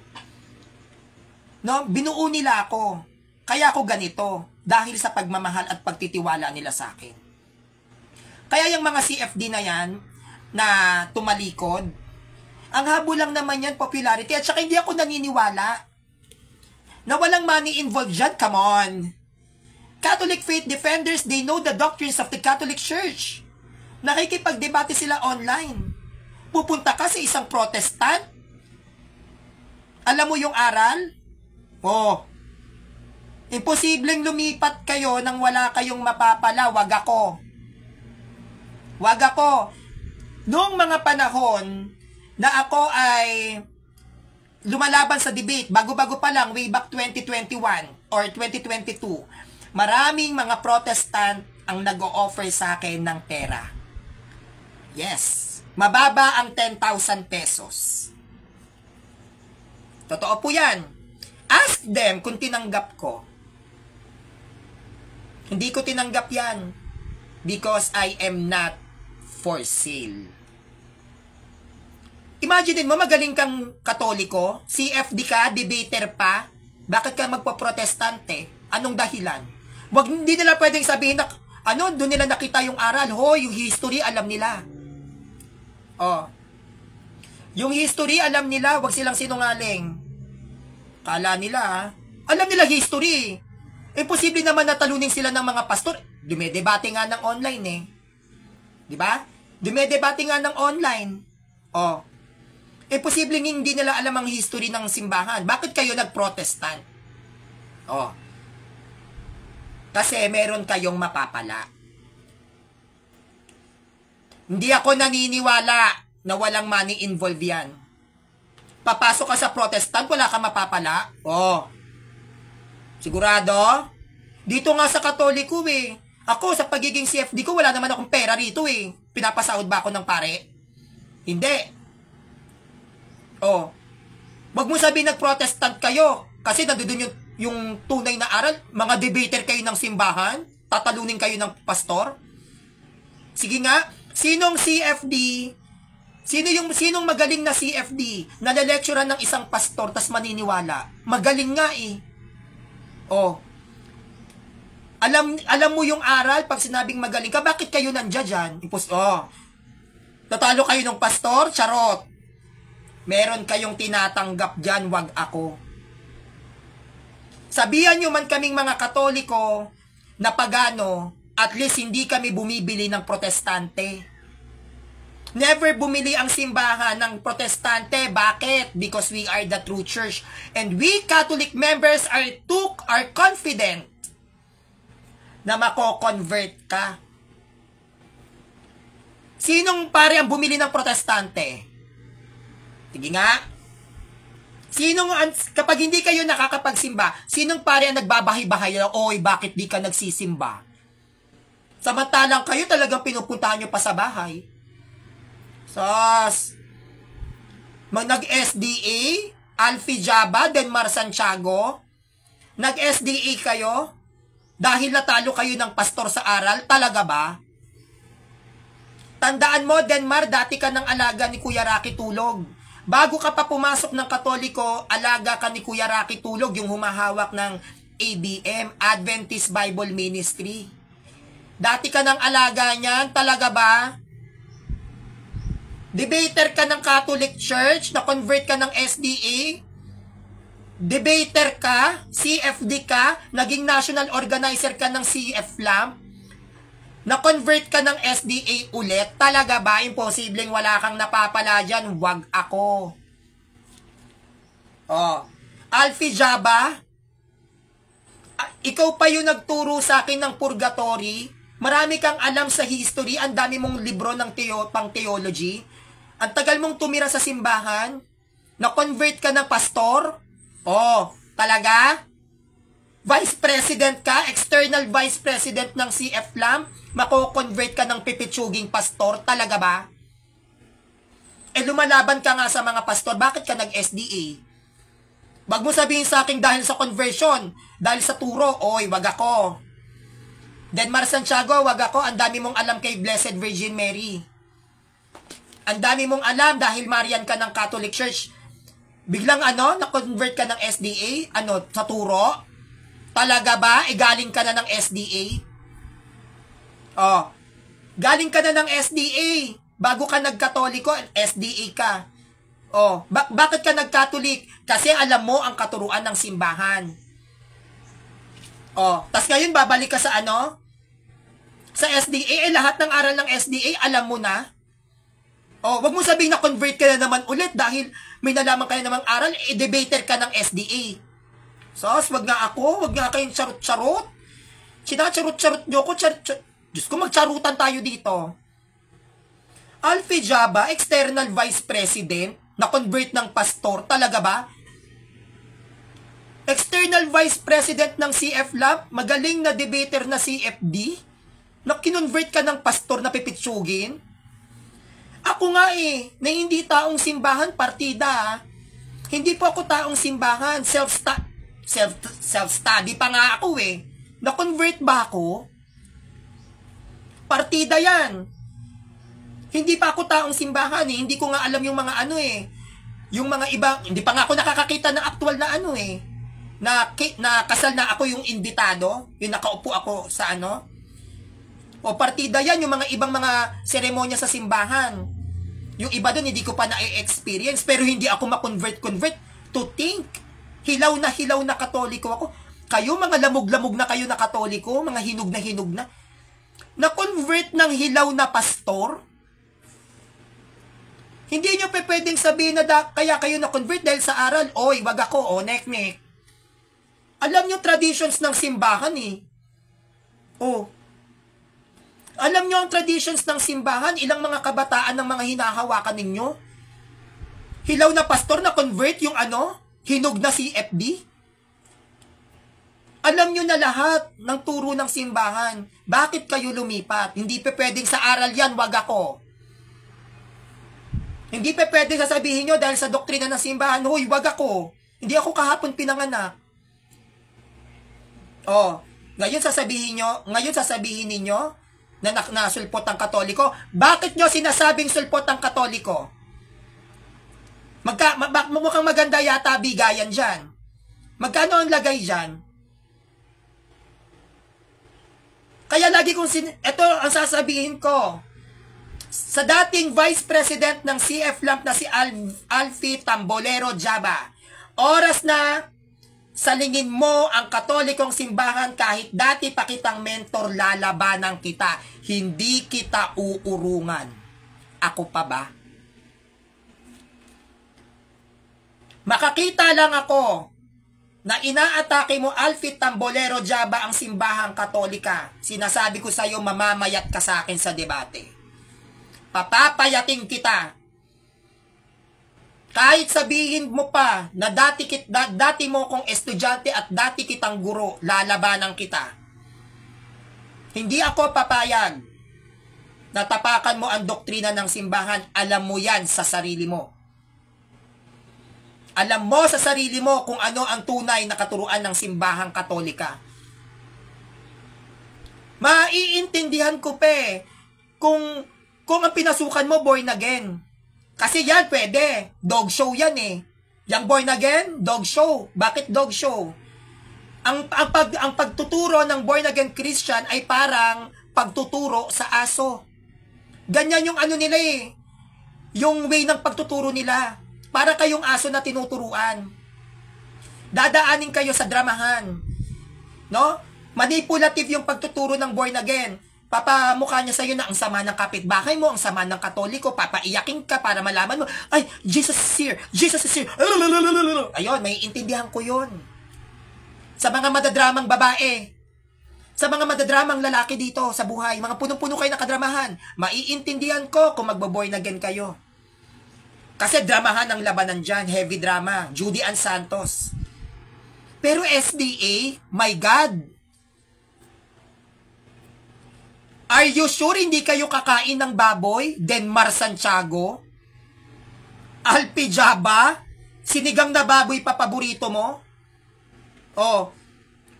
No, binuo nila ako. Kaya ako ganito dahil sa pagmamahal at pagtitiwala nila sa akin. Kaya yung mga CFD na yan na tumalikod, ang habol lang naman yan popularity at saka hindi ako naniniwala na walang money involved dyan. Come on. Catholic faith defenders, they know the doctrines of the Catholic Church. Nakikipagdebate sila online. Pupunta ka sa isang Protestant? Alam mo yung aral? Oh, imposibleng lumipat kayo nang wala kayong mapapala. Wag ako. Noong mga panahon na ako ay lumalaban sa debate, bago-bago pa lang, way back 2021 or 2022, Maraming mga Protestant ang nag-o-offer sa akin ng pera. Yes. Mababa ang 10,000 pesos. Totoo po yan. Ask them kung tinanggap ko. Hindi ko tinanggap yan. Because I am not for sale. Imagine mo, magaling kang Katoliko, CFD ka, debater pa, bakit ka magpa-protestante? Anong dahilan? Hindi nila pwedeng sabihin na, doon nila nakita yung aral. Yung history, alam nila. Yung history, alam nila, wag silang sinungaling. Kala nila, alam nila history. Imposible naman natalunin sila ng mga pastor. Dumedebate nga ng online Di ba? Dumedebate nga ng online. Posibleng hindi nila alam ang history ng simbahan. Bakit kayo nag-protestant? Kasi meron kayong mapapala. Hindi ako naniniwala na walang money involved yan. Papasok ka sa protestant, wala kang mapapala? Sigurado? Dito nga sa Katoliko Ako, sa pagiging CFD ko, wala naman akong pera rito Pinapasahod ba ako ng pare? Hindi. Wag mo sabihin nag-protestant kayo. Kasi nandun yung tunay na aral. Mga debater kayo ng simbahan. Tatalunin kayo ng pastor. Sige nga. Sinong CFD? Sinong magaling na CFD? Nalelekturan ng isang pastor tas maniniwala. Magaling nga Alam mo yung aral pag sinabing magaling ka, bakit kayo nandiyan? Tatalo kayo ng pastor? Charot. Meron kayong tinatanggap dyan, wag ako. Sabihan nyo man kaming mga Katoliko na pagano, at least hindi kami bumibili ng protestante. Never bumili ang simbahan ng protestante. Bakit? Because we are the true church. And we Catholic members are confident na mako-convert ka. Sinong pare ang bumili ng protestante? Sige nga. Kapag hindi kayo nakakapagsimba, sinong pare ang nagbabahay-bahay? Bakit di ka nagsisimba? Samantalang kayo talagang pinupuntahan nyo pa sa bahay. Nag-SDA, Alfie Jaba, Denmar Santiago, nag-SDA kayo dahil natalo kayo ng pastor sa aral, talaga ba? Tandaan mo, Denmar, dati ka ng alaga ni Kuya Rocky Tulog. Bago ka pa pumasok ng Katoliko, alaga ka ni Kuya Rocky Tulog, yung humahawak ng ABM, Adventist Bible Ministry. Dati ka ng alaga niyan, talaga ba? Debater ka ng Catholic Church, na-convert ka ng SDA, debater ka, CFD ka, naging national organizer ka ng CFLAM, na-convert ka ng SDA ulit, talaga ba? Imposibleng wala kang napapala dyan, wag ako. Alfie Jaba, ikaw pa yung nagturo sa akin ng purgatory, marami kang alam sa history, ang dami mong libro ng pang theology, ang tagal mong tumira sa simbahan, na-convert ka ng pastor, talaga? Vice President ka, external Vice President ng CFLAM, mako-convert ka ng pipitsuging pastor, talaga ba? Lumalaban ka nga sa mga pastor, bakit ka nag-SDA? Wag mo sabihin sa akin dahil sa conversion, dahil sa turo, wag ako. Denmar Santiago, wag ako, ang dami mong alam kay Blessed Virgin Mary. Ang dami mong alam dahil Marian ka ng Catholic Church. Biglang na-convert ka ng SDA, sa turo? Talaga ba? Galing ka na ng SDA? Galing ka na ng SDA. Bago ka nagkatoliko, SDA ka. Bakit ka nagkatolik? Kasi alam mo ang katuruan ng simbahan. Tas ngayon babalik ka sa Sa SDA, lahat ng aral ng SDA, alam mo na. Wag mo sabihin na convert ka na naman ulit dahil may nalaman ka na namang aral, debater ka ng SDA. Wag nga kayong charot-charot. Sinacharot-charot nyo ko, Diyos ko, magcharutan tayo dito. Alfie Jaba, external vice president, na-convert ng pastor, talaga ba? External Vice President ng CF-Lab, magaling na debater na CFD, na kinonvert ka ng pastor na pipitsugin. Ako nga na hindi taong simbahan, partida. Hindi po ako taong simbahan, self-study pa nga ako Na-convert ba ako? Partida yan. Hindi pa ako taong simbahan Hindi ko nga alam yung mga yung mga ibang, hindi pa nga ako nakakakita ng actual na na kasal na ako yung imbitado, yung nakaupo ako sa o partida yan, yung mga ibang mga seremonya sa simbahan. Yung iba doon, hindi ko pa na-experience, pero hindi ako ma-convert to think. Hilaw na katoliko ako. Kayo, mga lamog-lamog na kayo na katoliko, mga hinog na, na-convert ng hilaw na pastor. Hindi nyo pwedeng sabihin na kaya kayo na-convert dahil sa aral. Oy, wag ako, nek-nek. Alam nyo traditions ng simbahan Alam nyo ang traditions ng simbahan, ilang mga kabataan ng mga hinahawakan ninyo? Hilaw na pastor na convert yung hinog na CFD? Alam nyo na lahat ng turo ng simbahan. Bakit kayo lumipat? Hindi pwedeng sa aral yan, wag ako. Hindi pwedeng sasabihin nyo dahil sa doktrina ng simbahan, huy, wag ako. Hindi ako kahapon pinanganak. Ngayon sasabihin ninyo, na sulpot ang Katoliko. Bakit nyo sinasabing sulpot ang Katoliko? Mukhang maganda yata bigayan dyan. Magkano ang lagay dyan? Kaya lagi ito ang sasabihin ko. Sa dating Vice President ng CF-Lab na si Alfie Tambolero Jaba, oras na salingin mo ang katolikong simbahan kahit dati pa kitang mentor, lalabanan kita. Hindi kita uurungan. Ako pa ba? Makakita lang ako na inaatake mo, Alfie Tambolero Jaba, ang simbahang katolika. Sinasabi ko sa iyo, mamamayat ka sa akin sa debate. Papapayating kita. Kahit sabihin mo pa na dati mo kong estudyante at dati kitang guro, lalabanan kita. Hindi ako papayag na tapakan mo ang doktrina ng simbahan. Alam mo yan sa sarili mo. Alam mo sa sarili mo kung ano ang tunay na katuruan ng simbahang katolika. Maiintindihan ko kung ang pinasukan mo born again. Kasi yan pwede. Dog show yan Yang born again, dog show. Bakit dog show? Ang pagtuturo ng born again Christian ay parang pagtuturo sa aso. Ganyan yung nila Yung way ng pagtuturo nila. Para kayong aso na tinuturuan. Dadaanin kayo sa dramahan. No? Manipulative yung pagtuturo ng born again. Papamukha niya sa'yo na ang sama ng kapitbahay mo, ang sama ng Katoliko, papaiyakin ka para malaman mo, ay, Jesus is here, Jesus is here. Ayun, may intindihan ko yun. Sa mga madadramang babae, sa mga madadramang lalaki dito sa buhay, mga punong-puno kayo na kadramahan, maiintindihan ko kung magbo-born again kayo. Kasi dramahan ang labanan dyan, heavy drama, Judy Ann Santos. Pero SDA, my God, are you sure hindi kayo kakain ng baboy? Denmar Santiago? Alpi Jaba? Sinigang na baboy pa paborito mo?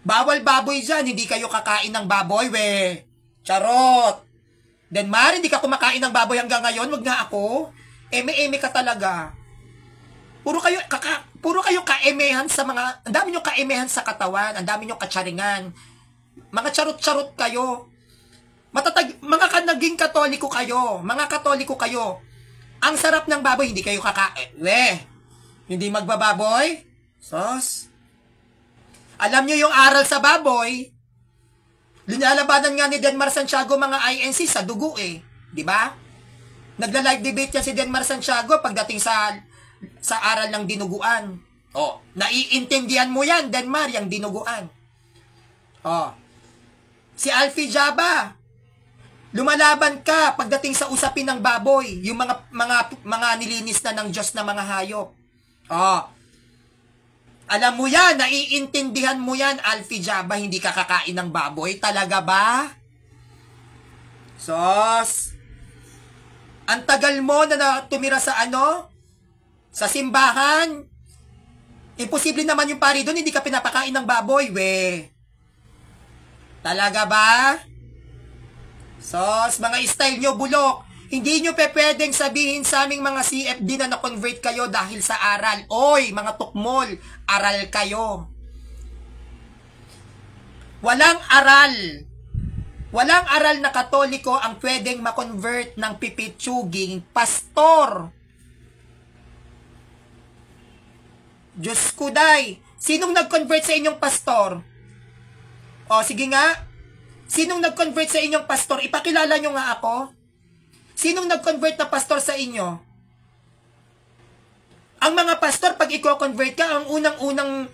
Bawal baboy dyan, hindi kayo kakain ng baboy, Charot! Denmar, hindi ka kumakain ng baboy hanggang ngayon, wag nga ako. Eme-eme ka talaga. Puro kayo kaemehan sa mga, ang dami nyo kaemehan sa katawan, ang dami nyo katsaringan. Mga charot-charot kayo. Naging katoliko kayo. Mga katoliko kayo. Ang sarap ng baboy, hindi kayo kakain. Hindi magbababoy? Sos. Alam nyo yung aral sa baboy, linalabanan nga ni Denmar Santiago mga INC sa dugo Di ba? Nagla-live debate yan si Denmar Santiago pagdating sa aral ng dinuguan. Naiintindihan mo yan, Denmar, yung dinuguan. Si Alfie Jaba, lumalaban ka pagdating sa usapin ng baboy, yung mga nilinis na ng Diyos na mga hayop. Alam mo yan, naiintindihan mo yan, Alfie Jaba, hindi ka kakain ng baboy. Talaga ba? Sos, ang tagal mo na tumira sa ano? Sa simbahan. Imposible naman yung pari doon, hindi ka pinapakain ng baboy, we. Talaga ba? Sos, mga style nyo, bulok. Hindi nyo pwedeng sabihin sa aming mga CFD na na-convert kayo dahil sa aral. Oy, mga tukmol, aral kayo. Walang aral. Walang aral na Katoliko ang pwedeng ma-convert ng pipitsuging pastor. Diyos ko, day. Sinong nag-convert sa inyong pastor? O, sige nga. Sinong nag-convert sa inyong pastor? Ipakilala nyo nga ako. Sinong nag-convert na pastor sa inyo? Ang mga pastor, pag i-convert ka, ang unang-unang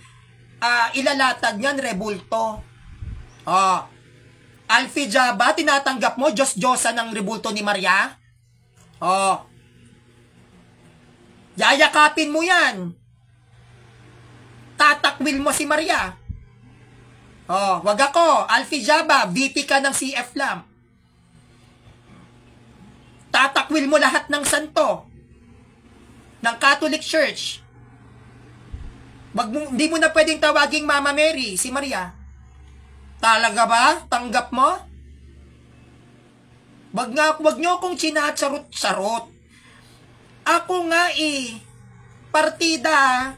ilalatag niyan, rebulto. Alfie Jaba, tinatanggap mo, Diyos-Diyosa ng rebulto ni Maria? Yayakapin mo yan. Tatakwil mo si Maria. Wag ako, Alfie Jaba, VP ka ng CF Lam. Tatakwil mo lahat ng santo ng Catholic Church. Hindi mo na pwedeng tawaging Mama Mary, si Maria. Talaga ba? Tanggap mo? Wag nyo akong chinacharot-charot. Ako nga partida,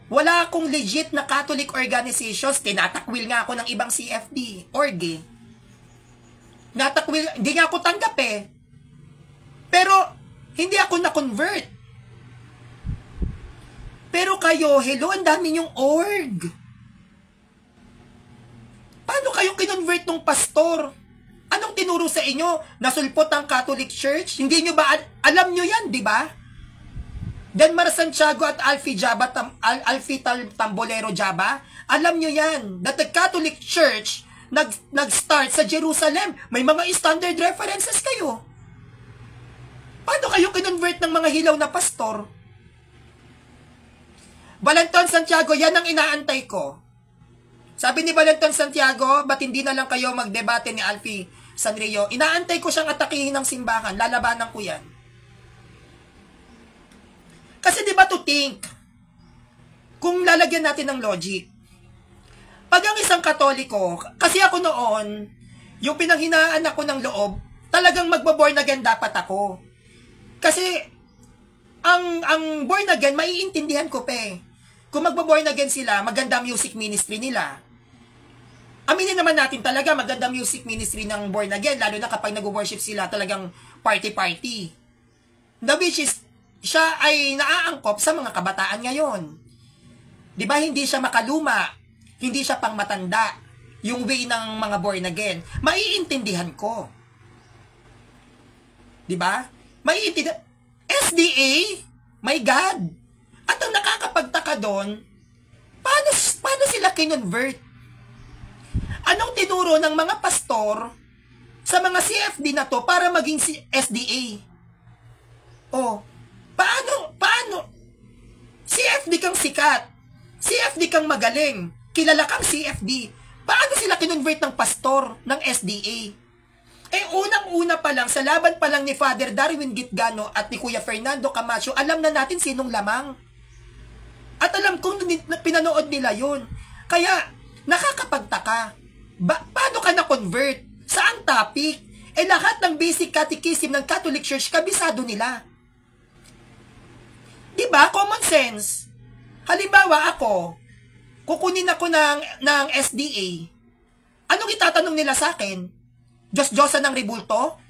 wala akong legit na Catholic organizations. Tinatakwil nga ako ng ibang CFD, org. Natakwil, hindi nga ako tanggap Pero, hindi ako na-convert. Pero kayo, hello, ang dami yung org. Paano kayo kinonvert ng pastor? Anong tinuro sa inyo? Nasulpot ang Catholic Church? Hindi nyo ba, alam nyo yan, di ba? Denmar Santiago at Alfie Jaba, Alfie Tambolero Jaba, alam nyo yan, that the Catholic Church nag-start sa Jerusalem. May mga standard references kayo. Paano kayo kinonvert ng mga hilaw na pastor? Valenton Santiago, yan ang inaantay ko. Sabi ni Valenton Santiago, ba't hindi na lang kayo magdebate ni Alfie Sanrio? Inaantay ko siyang atakihin ng simbahan. Lalabanan ko yan. Kasi di ba to think, kung lalagyan natin ng logic, pag ang isang Katoliko, kasi ako noon, yung pinanghinaan ako ng loob, talagang magbo-born again dapat ako. Kasi, ang born again, maiintindihan ko Kung magbo-born again sila, maganda music ministry nila. Aminin naman natin talaga, maganda music ministry ng born again, lalo na kapag nag-worship sila, talagang party-party. The which is, siya ay naaangkop sa mga kabataan ngayon. Di ba, hindi siya makaluma, hindi siya pang matanda, yung way ng mga born again. Maiintindihan ko. Di ba? SDA, my God. At ang nakakapagtaka doon, paano sila kinonvert? Anong tinuro ng mga pastor sa mga CFD na to para maging SDA? Paano? CFD kang sikat. CFD kang magaling. Kilala kang CFD. Paano sila kinonvert ng pastor ng SDA? Unang-una pa lang, sa laban pa lang ni Father Darwin Gitgano at ni Kuya Fernando Camacho, alam na natin sinong lamang. At alam kong pinanood nila yun. Kaya, nakakapagtaka. Paano ka na-convert? Saan topic? Lahat ng basic catechism ng Catholic Church, kabisado nila. Diba? Common sense. Halimbawa ako, kukunin ako ng SDA. Anong itatanong nila sa akin? Diyos-Diyosa ng rebulto?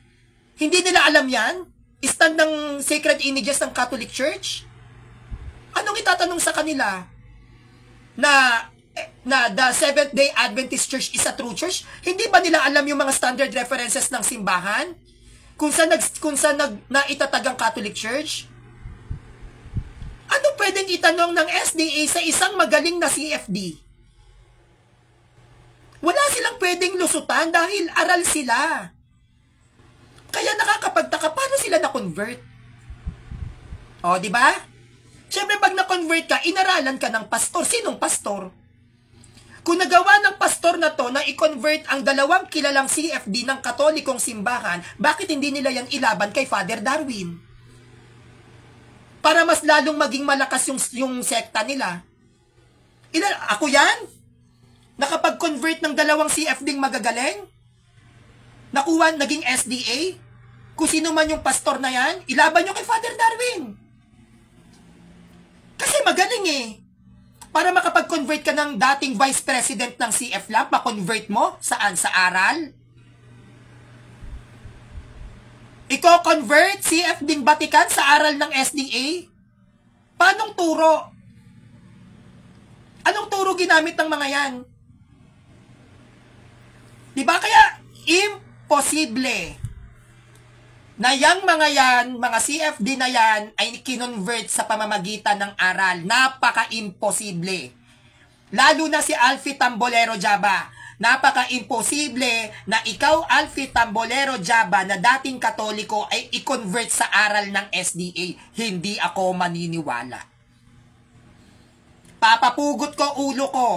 Hindi nila alam yan? Stand ng sacred images ng Catholic Church? Anong itatanong sa kanila? Na the Seventh-day Adventist Church is a true church? Hindi ba nila alam yung mga standard references ng simbahan? Kung saan naitatag ang Catholic Church? Ano pwedeng itanong ng SDA sa isang magaling na CFD? Wala silang pwedeng lusutan dahil aral sila. Kaya nakakapagtaka, paano sila na-convert? Di ba? Siyempre, pag na-convert ka, inaralan ka ng pastor. Sinong pastor? Kung nagawa ng pastor na to na i-convert ang dalawang kilalang CFD ng Katolikong simbahan, bakit hindi nila yan ilaban kay Father Darwin? Para mas lalong maging malakas yung sekta nila. Ako yan? Nakapag-convert ng dalawang CFD magagaling? Nakuha, naging SDA? Kung sino man yung pastor na yan, ilaban nyo kay Father Darwin. Kasi magaling eh. Para makapag-convert ka ng dating vice president ng CF Lamp, ma-convert mo? Saan? Sa aral? Iko-convert CF ding Vatican sa aral ng SDA? Paanong turo? Anong turo ginamit ng mga yan? Diba? Kaya, imposible na yung mga yan, mga CFD na yan, ay kinonvert sa pamamagitan ng aral. Napaka-imposible. Lalo na si Alfie Tambolero Jaba. Napaka-imposible na ikaw, Alfie Tambolero Jaba, na dating Katoliko, ay i-convert sa aral ng SDA. Hindi ako maniniwala. Papapugot ko ulo ko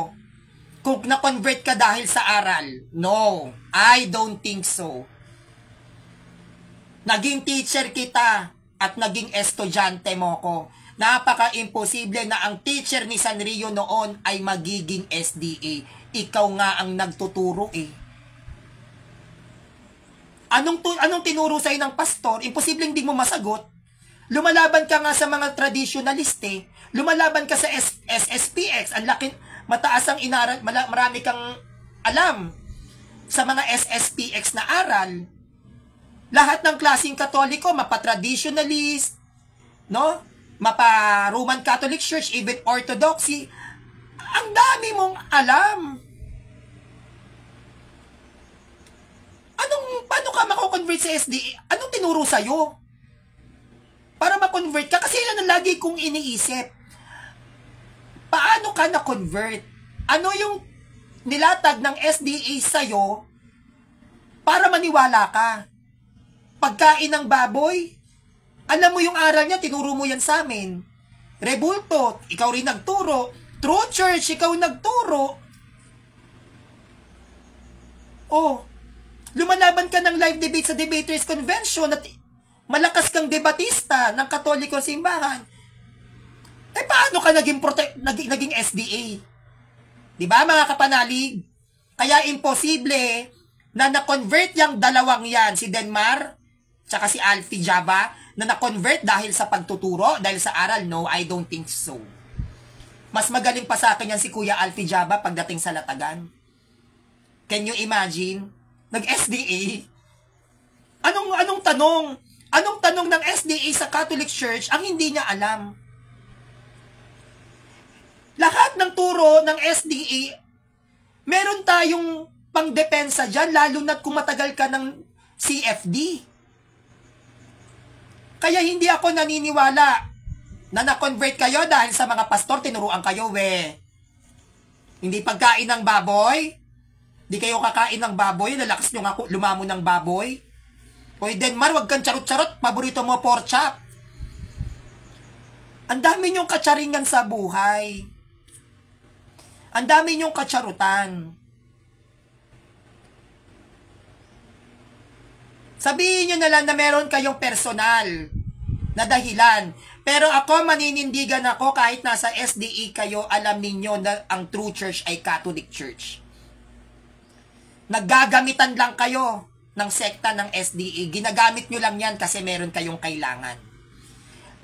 kung na-convert ka dahil sa aral. No, I don't think so. Naging teacher kita at naging estudyante mo ko. Napaka-imposible na ang teacher ni Sanrio noon ay magiging SDA. Ikaw nga ang nagtuturo eh. Anong tinuro sa'yo ng pastor? Imposible hindi mo masagot. Lumalaban ka nga sa mga traditionaliste. Lumalaban ka sa SSPX. Ang laki, mataas ang inaral, marami kang alam sa mga SSPX na aral. Lahat ng klaseng Katoliko, mapa-traditionalist, no? Mapa-Roman Catholic Church, even Orthodoxy. Ang dami mong alam. Paano ka mako-convert sa SDA? Anong tinuro sa'yo? Para ma-convert ka? Kasi yan ang lagi kong iniisip. Paano ka na-convert? Ano yung nilatag ng SDA sa'yo para maniwala ka? Pagkain ng baboy, alam mo yung aral niya, tinuro mo yan sa amin. Rebulto, ikaw rin nagturo. True Church, ikaw nagturo. Oh, lumalaban ka ng live debate sa Debaters Convention at malakas kang debatista ng Katolikong simbahan. Eh, paano ka naging SDA? Diba, mga kapanalig? Kaya imposible na na-convert yung dalawang yan, si Denmar, tsaka si Alfie Jaba, na na-convert dahil sa pagtuturo, dahil sa aral. No, I don't think so. Mas magaling pa sa akin yan si Kuya Alfie Jaba pagdating sa latagan. Can you imagine? Nag-SDA? Anong tanong? Anong tanong ng SDA sa Catholic Church ang hindi niya alam? Lahat ng turo ng SDA, meron tayong pangdepensa dyan, lalo na't kung matagal ka ng CFD. Kaya hindi ako naniniwala na na-convert kayo dahil sa mga pastor, tinuruan kayo, Hindi pagkain ng baboy? Di kayo kakain ng baboy? Lalakas nyo nga lumamo ng baboy? Hoy, Denmar, wag kang charot-charot. Paborito mo pork chop. Ang dami nyong katsaringan sa buhay. Ang dami nyong katsarutan. Sabihin nyo na lang na meron kayong personal na dahilan. Pero ako, maninindigan ako kahit nasa SDA kayo, alam ninyo na ang true church ay Catholic Church. Naggagamitan lang kayo ng sekta ng SDA. Ginagamit nyo lang yan kasi meron kayong kailangan.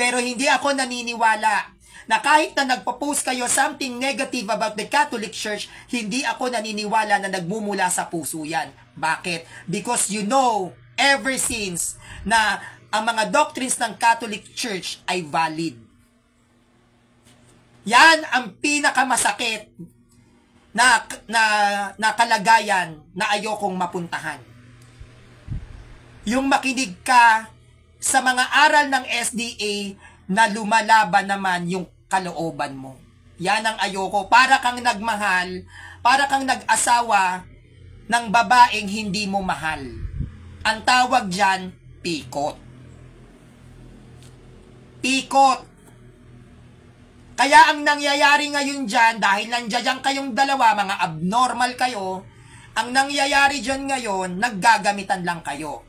Pero hindi ako naniniwala na kahit na nagpo-post kayo something negative about the Catholic Church, hindi ako naniniwala na nagmumula sa puso yan. Bakit? Because you know, ever since na ang mga doctrines ng Catholic Church ay valid. Yan ang pinakamasakit na kalagayan na ayokong mapuntahan. Yung makinig ka sa mga aral ng SDA na lumalaban naman yung kalooban mo. Yan ang ayoko. Para kang nagmahal, para kang nag-asawa ng babaeng hindi mo mahal. Ang tawag dyan, pikot. Pikot. Kaya ang nangyayari ngayon dyan, dahil nandiyan kayong dalawa, mga abnormal kayo, ang nangyayari dyan ngayon, naggagamitan lang kayo.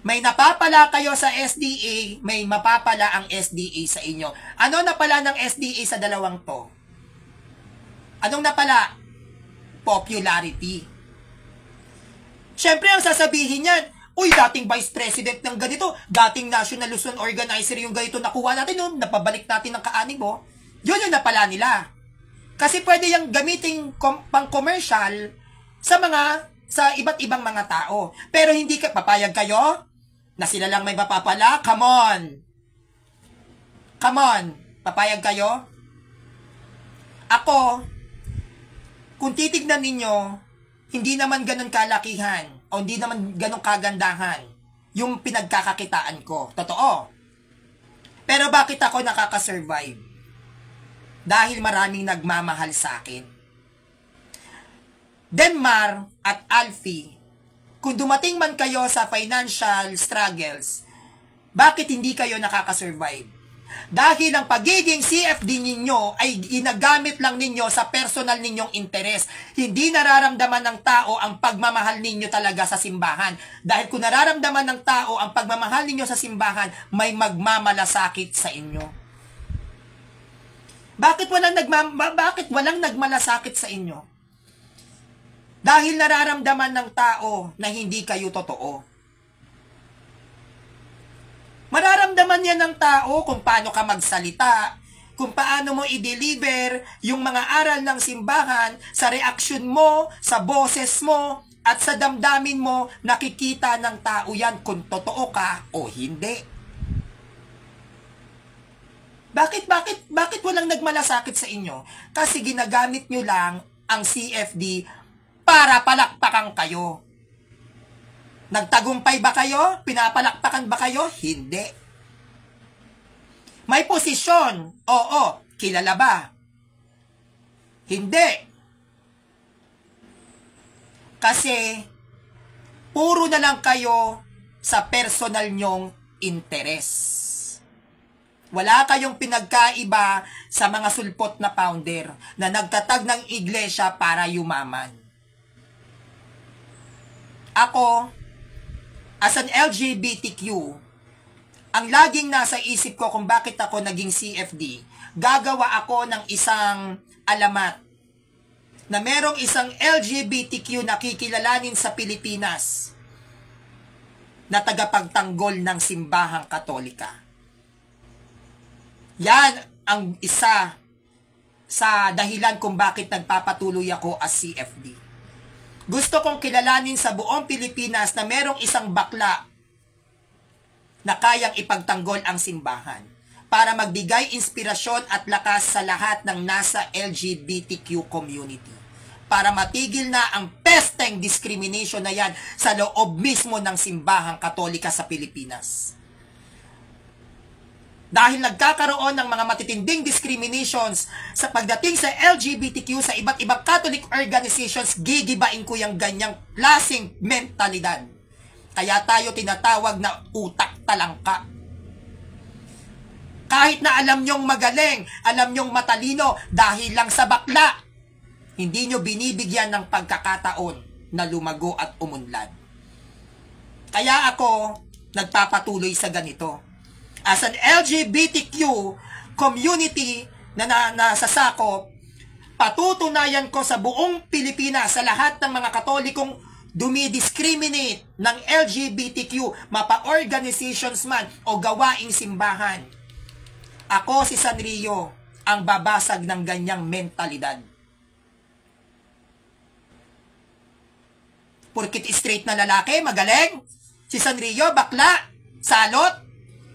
May napapala kayo sa SDA, may mapapala ang SDA sa inyo. Ano napala ng SDA sa dalawang to? Anong napala? Popularity. Siyempre, ang sasabihin niyan, uy, dating Vice President ng ganito, dating National Luzon Organizer yung ganito, nakuha natin nun, napabalik natin ng kaanib, oh. Yun yung napala nila. Kasi pwede yung gamitin pang-commercial sa iba't ibang mga tao. Pero hindi ka, papayag kayo na sila lang may mapapala? Come on! Come on! Papayag kayo? Ako, kung titignan ninyo, hindi naman ganun kalakihan o hindi naman ganun kagandahan yung pinagkakakitaan ko. Totoo. Pero bakit ako nakakasurvive? Dahil maraming nagmamahal sa akin. Denmar at Alfie, kung dumating man kayo sa financial struggles, bakit hindi kayo nakakasurvive? Dahil ang pagiging CFD ninyo ay ginagamit lang ninyo sa personal ninyong interes. Hindi nararamdaman ng tao ang pagmamahal ninyo talaga sa simbahan. Dahil kung nararamdaman ng tao ang pagmamahal ninyo sa simbahan, may magmamalasakit sa inyo. Bakit walang nagmalasakit sa inyo? Dahil nararamdaman ng tao na hindi kayo totoo. Mararamdaman yan ng tao kung paano ka magsalita, kung paano mo i-deliver yung mga aral ng simbahan, sa reaksyon mo, sa boses mo, at sa damdamin mo, nakikita ng tao yan kung totoo ka o hindi. Bakit walang nagmalasakit sa inyo? Kasi ginagamit nyo lang ang CFD para palakpakan kayo. Nagtagumpay ba kayo? Pinapalakpakan ba kayo? Hindi. May posisyon? Oo. Kilala ba? Hindi. Kasi, puro na lang kayo sa personal nyong interes. Wala kayong pinagkaiba sa mga sulpot na founder na nagtatag ng iglesia para yumaman. Ako, as an LGBTQ, ang laging nasa isip ko kung bakit ako naging CFD, gagawa ako ng isang alamat na merong isang LGBTQ na kikilalanin sa Pilipinas na tagapagtanggol ng simbahang Katolika. Yan ang isa sa dahilan kung bakit nagpapatuloy ako as CFD. Gusto kong kilalanin sa buong Pilipinas na merong isang bakla na kayang ipagtanggol ang simbahan para magbigay inspirasyon at lakas sa lahat ng nasa LGBTQ community para matigil na ang pesteng discrimination na yan sa loob mismo ng simbahang Katolika sa Pilipinas. Dahil nagkakaroon ng mga matitinding discriminations sa pagdating sa LGBTQ sa iba't ibang Catholic organizations, gigibain ko yung ganyang klaseng mentalidad. Kaya tayo tinatawag na utak talangka. Kahit na alam nyong magaling, alam nyong matalino, dahil lang sa bakla, hindi nyo binibigyan ng pagkakataon na lumago at umunlad. Kaya ako nagpapatuloy sa ganito. As an LGBTQ community na nasasakop, patutunayan ko sa buong Pilipinas, sa lahat ng mga Katolikong dumidiscriminate ng LGBTQ, mapa-organizations man o gawaing simbahan. Ako si Sanrio ang babasag ng ganyang mentalidad. Porkit straight na lalaki, magaling. Si Sanrio, bakla, salot.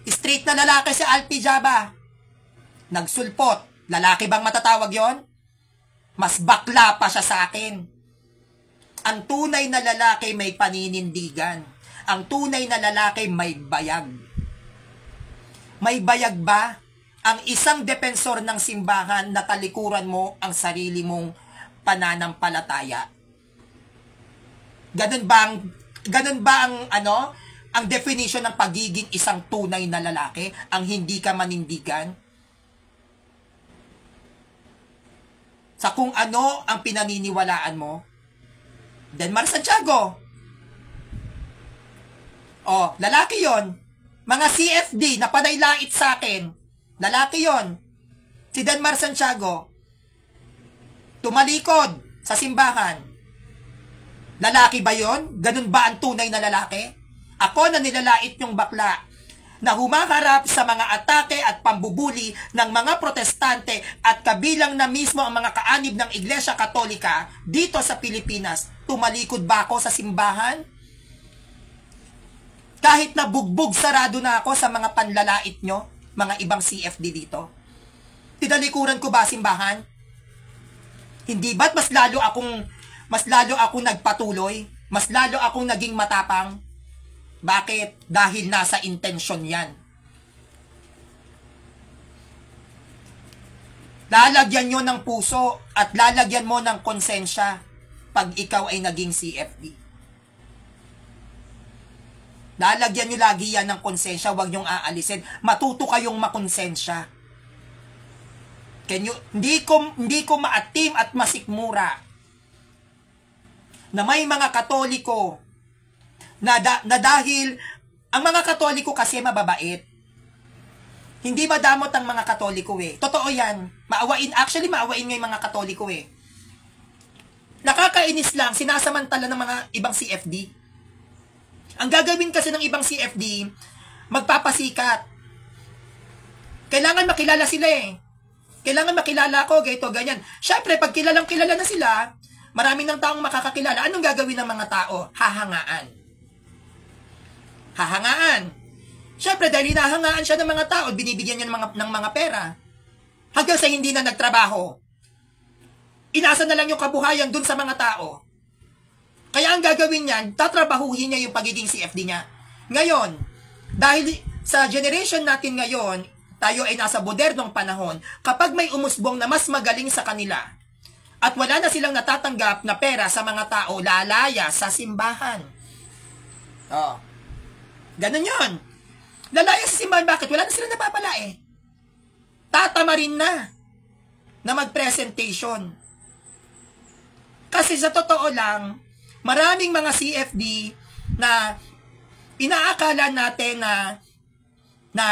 Straight na lalaki si Alfie Jaba. Nagsulpot. Lalaki bang matatawag yon? Mas bakla pa siya sa akin. Ang tunay na lalaki may paninindigan. Ang tunay na lalaki may bayag. May bayag ba? Ang isang depensor ng simbahan na talikuran mo ang sarili mong pananampalataya. Ganun ba ang definition ng pagiging isang tunay na lalaki, ang hindi ka manindigan? sa kung ano ang pinaniniwalaan mo. Denmar Santiago. Oh, lalaki yon. Mga CFD na panaylait sa akin. Lalaki yon. Si Denmar Santiago. Tumalikod sa simbahan. Lalaki ba yon? Ganun ba ang tunay na lalaki? Ako na nilalait yung bakla na humaharap sa mga atake at pambubuli ng mga protestante at kabilang na mismo ang mga kaanib ng Iglesia Katolika dito sa Pilipinas. Tumalikod ba ako sa simbahan? Kahit na bugbog sarado na ako sa mga panlalait nyo, mga ibang CFD dito. Tinalikuran ko ba simbahan? Hindi ba't mas lalo akong nagpatuloy? Mas lalo akong naging matapang? Bakit? Dahil nasa intensyon yan. Lalagyan nyo ng puso at lalagyan mo ng konsensya pag ikaw ay naging CFD. Lalagyan nyo lagi yan ng konsensya, huwag nyong aalisin. Matuto kayong makonsensya. Hindi ko maatim at masikmura na may mga Katoliko na dahil ang mga Katoliko kasi mababait. Hindi madamot ang mga Katoliko eh. Totoo yan. Maawain nga yung mga Katoliko eh. Nakakainis lang, sinasamantala ng mga ibang CFD. Ang gagawin kasi ng ibang CFD, magpapasikat. Kailangan makilala sila eh. Kailangan makilala ko, ganito, ganyan. Syempre, pag kilala na sila, marami ng taong makakakilala. Anong gagawin ng mga tao? Hahangaan. Syempre, dahil hinahangaan siya ng mga tao, binibigyan niya ng mga pera. Hanggang sa hindi na nagtrabaho. Inasa na lang yung kabuhayan dun sa mga tao. Kaya ang gagawin niyan, tatrabahuhin niya yung pagiging CFD niya. Ngayon, dahil sa generation natin ngayon, tayo ay nasa modernong panahon, kapag may umusbong na mas magaling sa kanila, at wala na silang natatanggap na pera sa mga tao, lalaya sa simbahan. Oh. Ganun yun. Lalaya sa simbahan, bakit? Wala na silang napapala eh. Tatamarin na mag-presentation. Kasi sa totoo lang, maraming mga CFD na inaakala natin na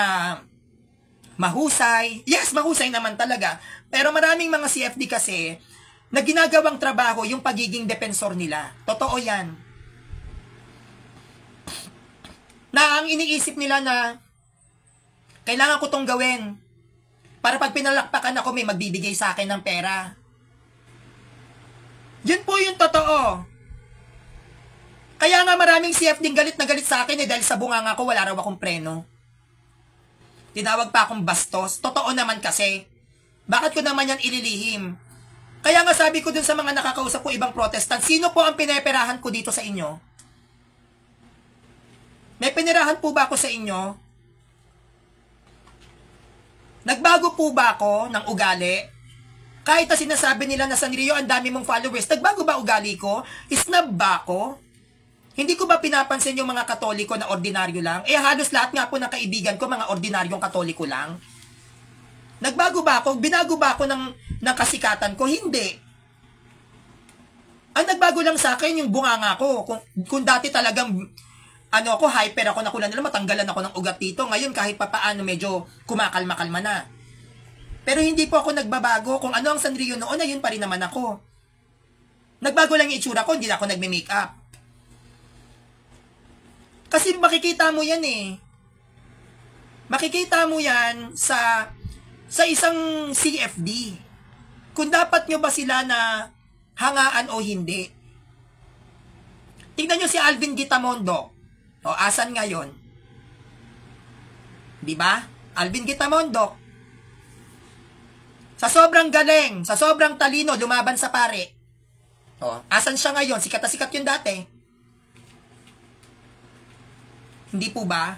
mahusay. Yes, mahusay naman talaga. Pero maraming mga CFD kasi na ginagawang trabaho yung pagiging defensor nila. Totoo yan. Na ang iniisip nila na kailangan ko tong gawin para pag pinalakpakan ako may magbibigay sa akin ng pera. Yun po yung totoo. Kaya nga maraming CFD galit na galit sa akin dahil sa bunganga ko wala raw akong preno. Tinawag pa akong bastos. Totoo naman kasi. Bakit ko naman yan ililihim? Kaya nga sabi ko dun sa mga nakakausap ko ibang protestant, sino po ang pineperahan ko dito sa inyo? May pinirahan po ba ako sa inyo? Nagbago po ba ako ng ugali? Kahit na sinasabi nila na Sanrio, ang dami mong followers, nagbago ba ugali ko? Isnab ba ako? Hindi ko ba pinapansin yung mga Katoliko na ordinaryo lang? Eh halos lahat nga po ng kaibigan ko, mga ordinaryong Katoliko lang. Nagbago ba ako? Binago ba ako ng kasikatan ko? Hindi. Ang nagbago lang sa akin yung bunganga ko. Kung dati talagang hyper ako na nila, matanggalan ako ng ugat dito. Ngayon kahit papaano medyo kumakalma-kalma na. Pero hindi po ako nagbabago. Kung ano ang Sanrio noon, ayun pa rin naman ako. Nagbago lang yung itsura ko, hindi na ako nagme-makeup. Kasi makikita mo yan eh. Makikita mo yan sa isang CFD. Kung dapat nyo ba sila na hangaan o hindi. Tingnan nyo si Alvin Gitamondo. O, asan ngayon? Diba? Alvin Gitamondo. Sa sobrang galing, sa sobrang talino, lumaban sa pare. O, asan siya ngayon? Sikat na sikat yun dati. Hindi po ba?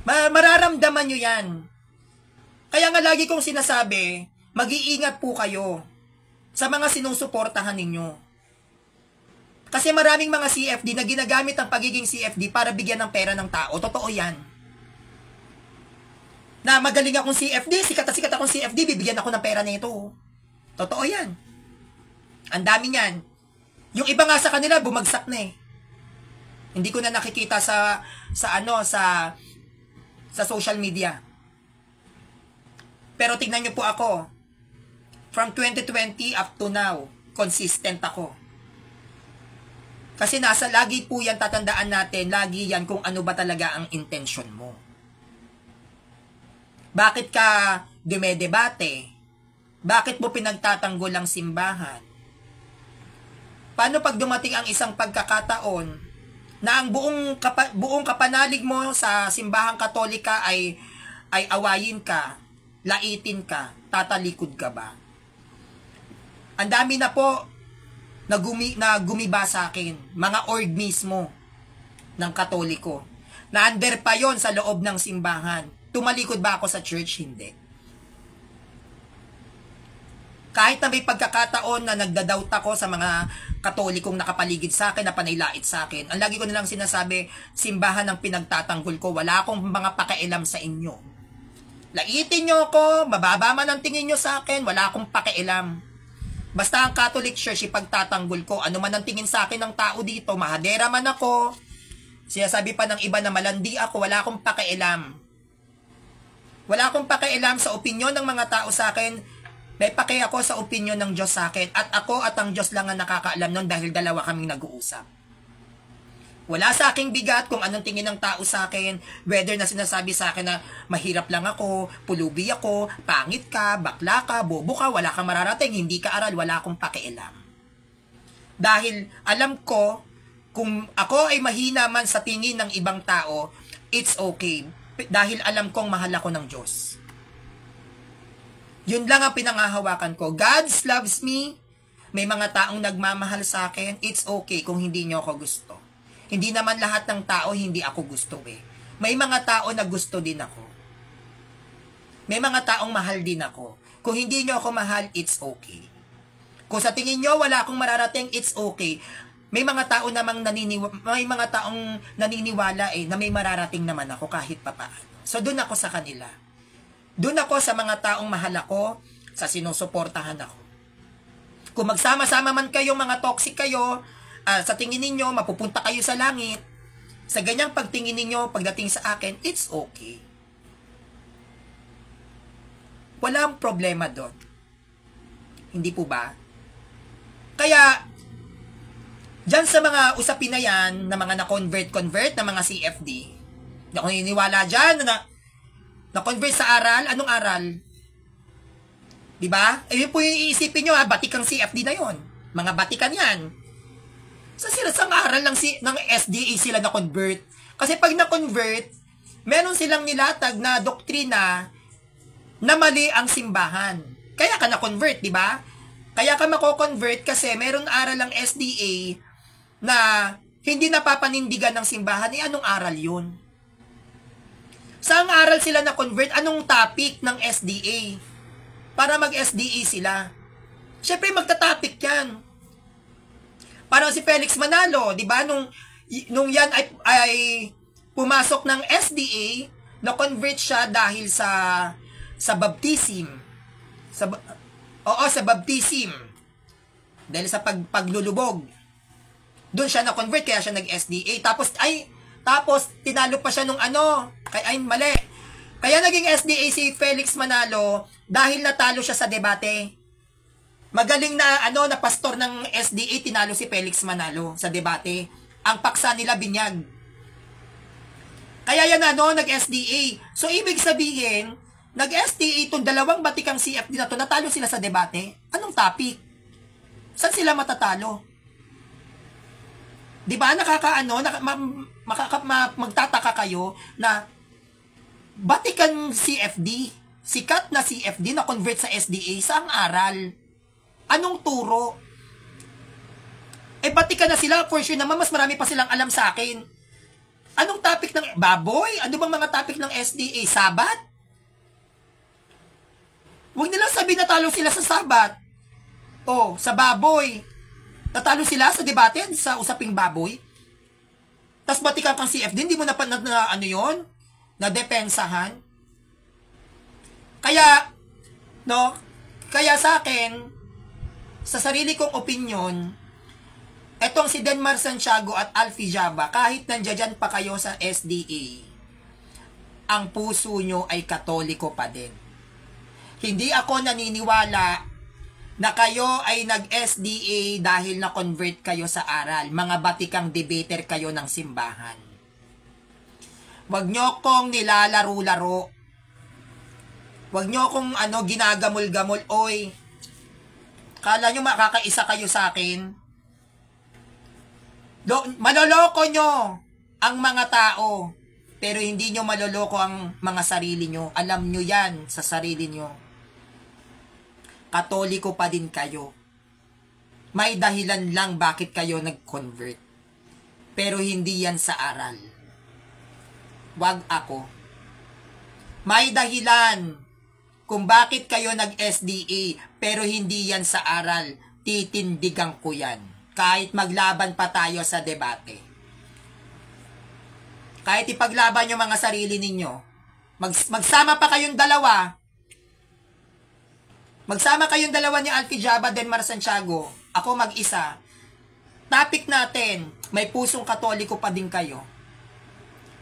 Mararamdaman nyo yan. Kaya nga lagi kong sinasabi, mag-iingat po kayo sa mga sinusuportahan ninyo. Kasi maraming mga CFD na ginagamit ang pagiging CFD para bigyan ng pera ng tao. Totoo yan. Na magaling akong CFD, sikat akong CFD, bibigyan ako ng pera nito. Totoo yan. Ang dami niyan. Yung iba nga sa kanila, bumagsak na eh. Hindi ko na nakikita sa social media. Pero tignan niyo po ako. From 2020 up to now, consistent ako. Kasi lagi po yan, tatandaan natin, lagi yan kung ano ba talaga ang intention mo. Bakit ka dumedebate? Bakit mo pinagtatanggol ang simbahan? Paano pag dumating ang isang pagkakataon na ang buong kapanalig mo sa simbahang Katolika ay awayin ka, laitin ka, tatalikod ka ba? Ang dami na po na gumiba sa akin, mga org mismo ng Katoliko. Na under pa yon sa loob ng simbahan. Tumalikod ba ako sa church? Hindi. Kahit na may pagkakataon na nagdadoubt ako sa mga Katolikong nakapaligid sa akin, na panilait sa akin, ang lagi ko nilang sinasabi, simbahan ang pinagtatanggol ko, wala akong mga pakialam sa inyo. Laitin nyo ako, mababa man ang tingin nyo sa akin, wala akong pakialam. Basta ang Catholic Church, ipagtatanggol ko, ano man ang tingin sa akin ng tao dito, mahadera man ako, sinasabi pa ng iba na malandi ako, wala akong pakialam. Wala akong pakialam sa opinyon ng mga tao sa akin. May paki ako sa opinyon ng Diyos sa akin, at ako at ang Diyos lang ang nakakaalam nun dahil dalawa kaming nag-uusap. Wala sa aking bigat kung anong tingin ng tao sa akin, whether na sinasabi sa akin na mahirap lang ako, pulubi ako, pangit ka, bakla ka, bobo ka, wala kang mararating, hindi ka aral, wala akong pakialam. Dahil alam ko, kung ako ay mahina man sa tingin ng ibang tao, it's okay. Dahil alam kong mahal ako ng Diyos. Yun lang ang pinangahawakan ko. God loves me. May mga taong nagmamahal sa akin. It's okay kung hindi nyo ako gusto. Hindi naman lahat ng tao hindi ako gusto eh. May mga tao na gusto din ako. May mga taong mahal din ako. Kung hindi nyo ako mahal, it's okay. Kung sa tingin nyo wala akong mararating, it's okay. May mga tao namang naniniwala na may mararating naman ako kahit papaano. So doon ako sa kanila. Doon ako sa mga taong mahal ako, sa sinusuportahan ako. Kung magsama-sama man kayong mga toxic kayo, sa tingin ninyo, mapupunta kayo sa langit, sa ganyang pagtingin ninyo, pagdating sa akin, it's okay. Walang problema doon. Hindi po ba? Kaya, dyan sa mga usapin na yan, na mga na-convert, na mga CFD, hindi ako naniniwala dyan, na-convert sa aral. Anong aral? Diba? Yun po yung iisipin nyo, batikang CFD na yon. Mga batikan yan. Sa aral ng SDA sila na-convert. Kasi pag na-convert, meron silang nilatag na doktrina na mali ang simbahan. Kaya ka na-convert, diba? Kaya ka mako-convert kasi meron aral ng SDA na hindi napapanindigan ng simbahan. Anong aral yun? Saang aral sila na-convert? Anong topic ng SDA? Para mag-SDA sila. Siyempre, magta-topic yan. Parang si Felix Manalo, di ba? Nung yan ay pumasok ng SDA, na-convert siya dahil sa baptism. Sa baptism. Dahil sa paglulubog. Doon siya na-convert, kaya siya nag-SDA. Tapos, tinalo pa siya mali. Kaya naging SDA si Felix Manalo dahil natalo siya sa debate. Magaling na pastor ng SDA, tinalo si Felix Manalo sa debate. Ang paksa nila binyag. Kaya yan nag-SDA. So, ibig sabihin, nag-SDA itong dalawang batikang CFD na to, natalo sila sa debate. Anong topic? Saan sila matatalo? Di ba magtataka kayo na batikan CFD, sikat na CFD na convert sa SDA, saang aral? Anong turo? Batikan na sila, for sure naman, mas marami pa silang alam sa akin. Anong topic ng baboy? Ano bang mga topic ng SDA? Sabat? Huwag nilang sabihin natalo sila sa sabat. Sa baboy. Natalo sila sa debate sa usaping baboy. Tapos batikan kang CFD, hindi mo na yun? Na depensahan. Kaya sa akin, sa sarili kong opinion, etong si Denmar Santiago at Alfie Jaba, kahit nandiyan pa kayo sa SDA, ang puso nyo ay Katoliko pa din. Hindi ako naniniwala na kayo ay nag-SDA dahil na-convert kayo sa aral. Mga batikang debater kayo ng simbahan. Huwag nyo kong nilalaro-laro. Huwag nyo kong ginagamol-gamol. Oy, kala nyo makakaisa kayo sa akin? Maloloko nyo ang mga tao, pero hindi nyo maloloko ang mga sarili nyo. Alam nyo yan sa sarili nyo. Katoliko pa din kayo. May dahilan lang bakit kayo nag-convert. Pero hindi yan sa aral. Wag ako. May dahilan kung bakit kayo nag-SDA, pero hindi yan sa aral. Titindigan ko yan. Kahit maglaban pa tayo sa debate. Kahit ipaglaban yung mga sarili ninyo. Magsama pa kayong dalawa. Magsama kayong dalawa ni Alfie Jaba, Denmar Santiago. Ako mag-isa. Topic natin, may pusong Katoliko pa din kayo.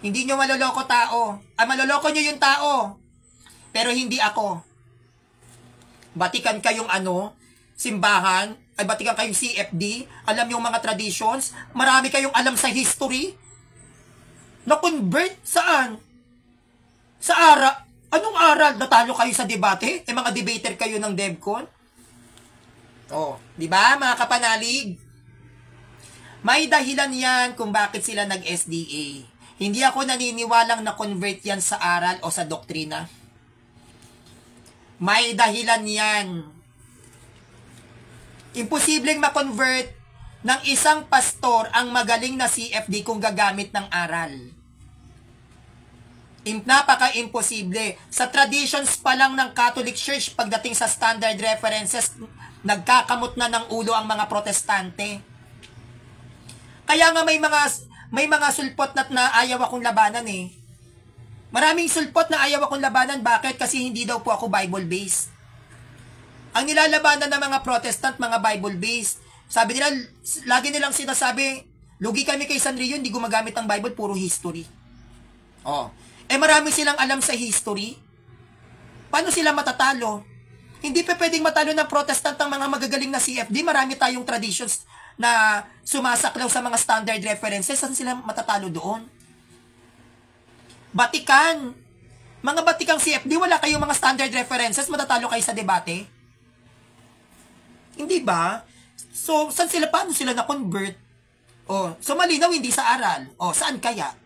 Hindi nyo maloloko tao. Maloloko nyo yung tao. Pero hindi ako. Batikan kayong simbahan, ay batikan kayong CFD, alam yung mga traditions, marami kayong alam sa history. Na-convert saan? Sa aral. Anong aral? Natalo kayo sa debate? Mga debater kayo ng DevCon? Di ba mga kapanalig? May dahilan yan kung bakit sila nag-SDA. Hindi ako naniniwalang na-convert yan sa aral o sa doktrina. May dahilan yan. Imposibleng ma-convert ng isang pastor ang magaling na CFD kung gagamit ng aral. Napaka-imposible. Sa traditions pa lang ng Catholic Church, pagdating sa standard references, nagkakamot na ng ulo ang mga protestante. Kaya nga may mga sulpot na ayaw akong labanan eh. Maraming sulpot na ayaw akong labanan. Bakit? Kasi hindi daw po ako Bible-based. Ang nilalabanan ng mga Protestant, mga Bible-based. Sabi nila, lagi nilang sinasabi, lugi kami kay Sanrio, hindi gumagamit ng Bible, puro history. Marami silang alam sa history. Paano sila matatalo? Hindi pa pwedeng matalo ng Protestant ang mga magagaling na CFD. Marami tayong traditions na sumasaklaw sa mga standard references. Saan sila matatalo doon? Batikan. Mga batikang CFD, wala kayong mga standard references, matatalo kayo sa debate? Hindi ba? So, paano sila na-convert? So malinaw hindi sa aral. Saan kaya?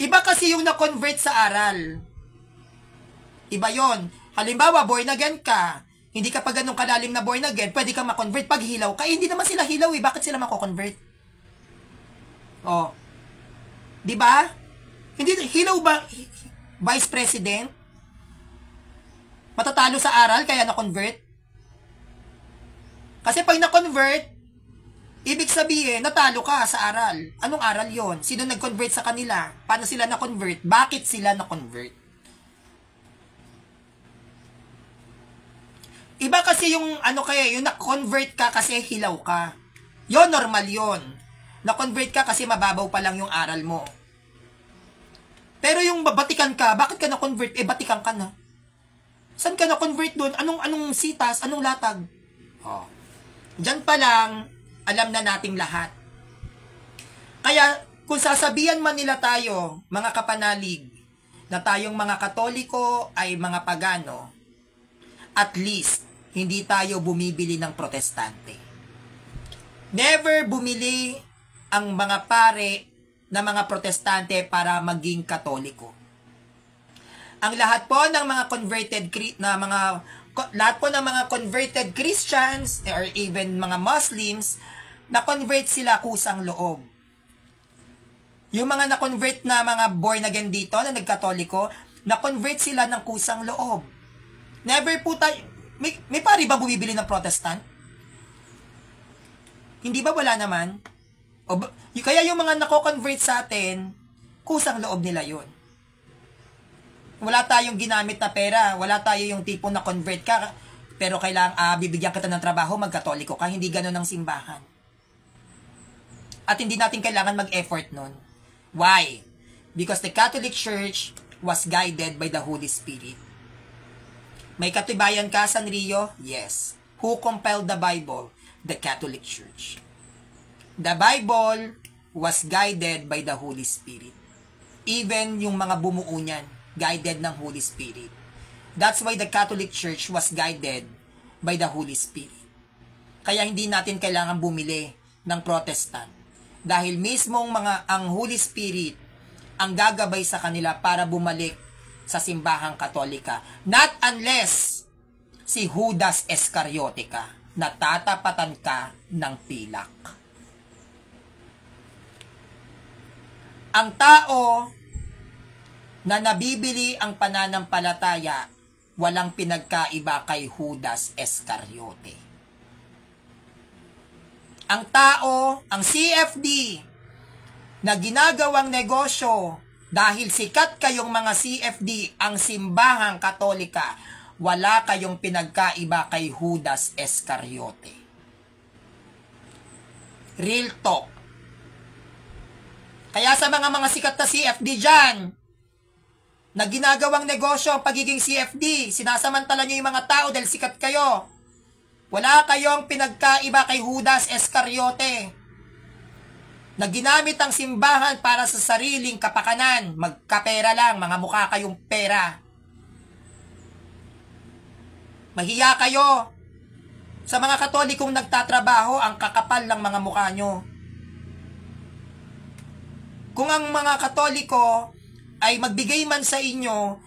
Iba kasi yung na-convert sa aral. Iba yon. Halimbawa, born again ka. Hindi ka pa ganun kalalim na born again, pwede kang ma-convert pag hilaw ka. Hindi naman sila hilaw eh. Bakit sila mako-convert? Di ba? Hindi, hilaw ba? Vice President? Matatalo sa aral kaya na-convert? Kasi pag na-convert, ibig sabihin, natalo ka sa aral. Anong aral yon? Sino nag-convert sa kanila? Paano sila na-convert? Bakit sila na-convert? Iba kasi yung yung na-convert ka kasi hilaw ka. Yon, normal yon. Na-convert ka kasi mababaw pa lang yung aral mo. Pero yung batikan ka, bakit ka na-convert? Batikan ka na. Saan ka na-convert doon? Anong sitas? Anong latag? Diyan pa lang, alam na nating lahat. Kaya, kung sasabihan man nila tayo, mga kapanalig, na tayong mga Katoliko ay mga pagano, at least, hindi tayo bumibili ng protestante. Never bumili ang mga pare na mga protestante para maging Katoliko. Ang lahat po ng mga converted Christians or even mga Muslims, na-convert sila kusang loob. Yung mga na-convert na mga born again dito na nagkatoliko, na-convert sila ng kusang loob. Never po tayo, may pari ba bumibili ng Protestant? Hindi ba wala naman? Kaya yung mga nako-convert sa atin, kusang loob nila yun. Wala tayong ginamit na pera, wala tayo yung tipo na convert ka, pero bibigyan kita ng trabaho, magkatoliko ka. Hindi ganun ang simbahan. At hindi natin kailangan mag-effort nun. Why? Because the Catholic Church was guided by the Holy Spirit. May katibayan ka, Sanrio? Yes. Who compiled the Bible? The Catholic Church. The Bible was guided by the Holy Spirit. Even yung mga bumuo niyan, guided ng Holy Spirit. That's why the Catholic Church was guided by the Holy Spirit. Kaya hindi natin kailangan bumili ng Protestant. Dahil mismong ang Holy Spirit ang gagabay sa kanila para bumalik sa simbahang Katolika. Not unless si Judas Iscariote ka, natatapatan ka ng pilak. Ang tao na nabibili ang pananampalataya, walang pinagkaiba kay Judas Iscariote. Ang tao, ang CFD, na ginagawang negosyo dahil sikat kayong mga CFD, ang simbahang Katolika, wala kayong pinagkaiba kay Judas Iscariote. Real talk. Kaya sa mga sikat na CFD dyan, na ginagawang negosyo ang pagiging CFD, sinasamantala nyo yung mga tao dahil sikat kayo. Wala kayong pinagkaiba kay Judas Iscariote, na ginamit ang simbahan para sa sariling kapakanan. Magkapera lang, mga mukha kayong pera. Mahiya kayo. Sa mga Katolikong nagtatrabaho, ang kakapal ng mga mukha nyo. Kung ang mga Katoliko ay magbigay man sa inyo,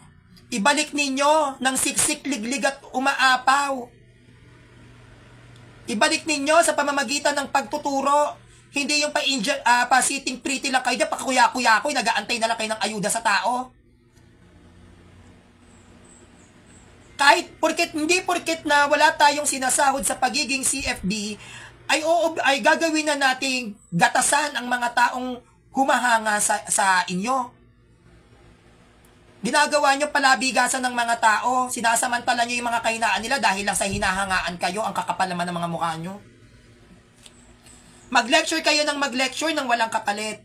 ibalik ninyo ng siksik, liglig at umaapaw. Ibalik ninyo sa pamamagitan ng pagtuturo. Hindi yung pa-sitting pretty lang kayo, pa-kuya-kuya-kuy, nag-aantay na lang kayo ng ayuda sa tao. Hindi porket na wala tayong sinasahod sa pagiging CFD, ay gagawin na nating gatasan ang mga taong humahanga sa inyo. Ginagawa nyo palabigasan ng mga tao, sinasamantala nyo yung mga kahinaan nila dahil lang sa hinahangaan kayo, ang kakapal naman ng mga mukha nyo. Mag-lecture kayo ng mag-lecture ng walang kapalit.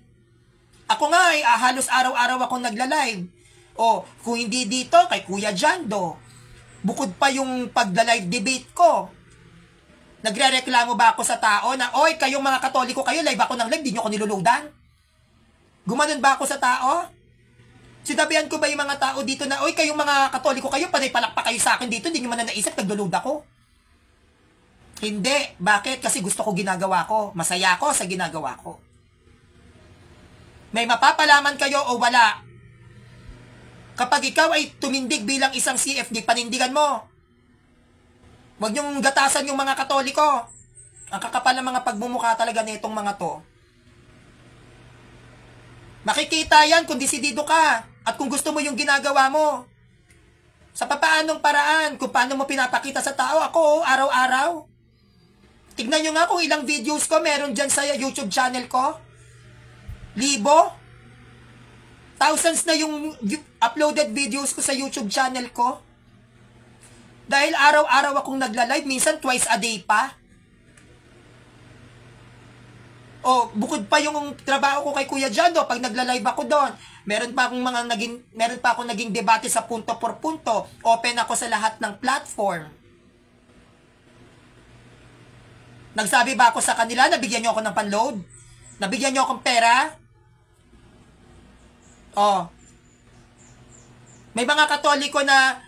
Ako nga ay halos araw-araw akong nagla-live. O, kung hindi dito, kay Kuya Jando. Bukod pa yung pagla-live debate ko. Nagre-reklamo ba ako sa tao na, oy, kayong mga Katoliko kayo, live ako ng live, di nyo ko niluludan? Gumanon ba ako sa tao? Sinabihan ko ba yung mga tao dito na, oy, kayong mga Katoliko kayo, panay palakpak kayo sa akin dito, hindi nyo man na naisip, naglulud ako? Hindi. Bakit? Kasi gusto ko ginagawa ko. Masaya ako sa ginagawa ko. May mapapalaman kayo o wala. Kapag ikaw ay tumindig bilang isang CFD, panindigan mo. Huwag niyong gatasan yung mga Katoliko. Ang kakapal ng mga pagmumukha talaga nitong mga to. Makikita yan kung desidido ka at kung gusto mo yung ginagawa mo. Sa papaanong paraan, kung paano mo pinapakita sa tao, ako araw-araw. Tignan nyo nga kung ilang videos ko meron dyan sa YouTube channel ko. Libo. Thousands na yung uploaded videos ko sa YouTube channel ko. Dahil araw-araw akong nagla-live, minsan twice a day pa. O, bukod pa yung trabaho ko kay Kuya Jando, pag nagla-live ako doon, meron pa akong naging debate sa punto por punto. Open ako sa lahat ng platform. Nagsabi ba ako sa kanila, nabigyan nyo ako ng panload? Nabigyan nyo akong pera? Oh. May mga Katoliko na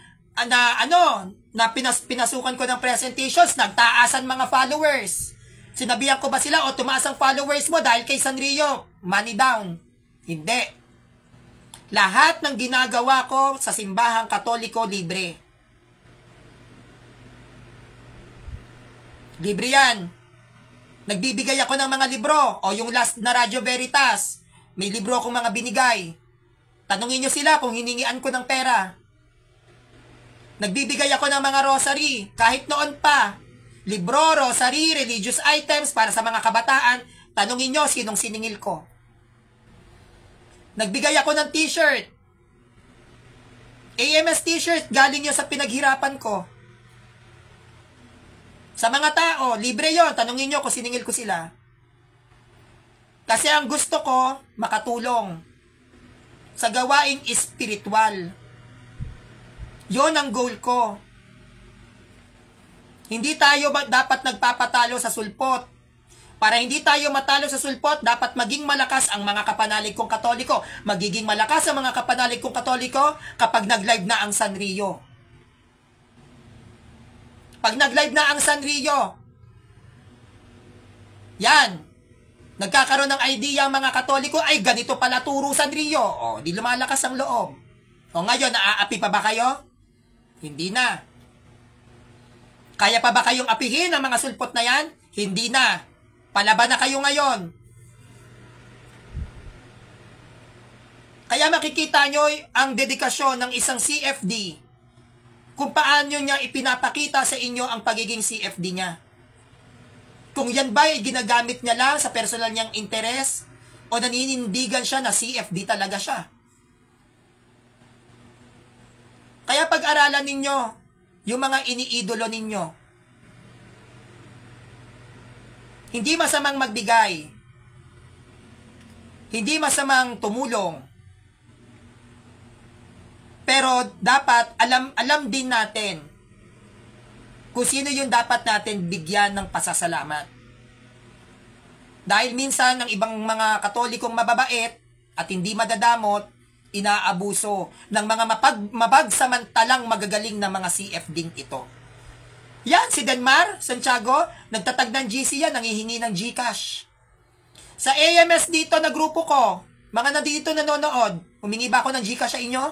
pinasukan ko ng presentations, nagtaasan mga followers. Sinabihan ko ba sila, o tumaas ang followers mo dahil kay Sanrio? Money down. Hindi. Lahat ng ginagawa ko sa simbahang Katoliko, libre. Libre yan. Nagbibigay ako ng mga libro. O yung last na Radio Veritas, may libro akong mga binigay. Tanungin nyo sila kung hiningian ko ng pera. Nagbibigay ako ng mga rosary. Kahit noon pa. Libro, rosary, religious items para sa mga kabataan. Tanungin nyo sinong siningil ko. Nagbigay ako ng t-shirt. AMS t-shirt, galing nyo sa pinaghirapan ko. Sa mga tao, libre yon. Tanungin nyo kung siningil ko sila. Kasi ang gusto ko, makatulong sa gawaing espiritual. Yon ang goal ko. Hindi tayo dapat nagpapatalo sa sulpot. Para hindi tayo matalo sa sulpot, dapat maging malakas ang mga kapanalig kong Katoliko. Magiging malakas ang mga kapanalig kong Katoliko kapag nag-live na ang Sanrio. Pag nag-live na ang Sanrio, yan, nagkakaroon ng idea ang mga Katoliko, ay ganito pala turo Sanrio. O, di lumalakas ang loob. O ngayon, naaapi pa ba kayo? Hindi na. Kaya pa ba kayong apihin ang mga sulpot na yan? Hindi na. Palaban na kayo ngayon. Kaya makikita nyo ang dedikasyon ng isang CFD kung paano niya ipinapakita sa inyo ang pagiging CFD niya. Kung yan ba ay ginagamit niya lang sa personal niyang interes o naninindigan siya na CFD talaga siya. Kaya pag-aralan ninyo yung mga iniidolo ninyo. Hindi masamang magbigay. Hindi masamang tumulong. Pero dapat alam din natin kung sino yung dapat natin bigyan ng pasasalamat. Dahil minsan ng ibang mga Katolikong mababait at hindi madadamot, inaabuso ng mga mapagsamantalang magagaling na mga CFD ito. Yan, si Denmar Santiago, nagtatag ng GC yan, nangihingi ng GCash. Sa AMS dito na grupo ko, mga nandito nanonood, humingi ba ako ng GCash sa inyo?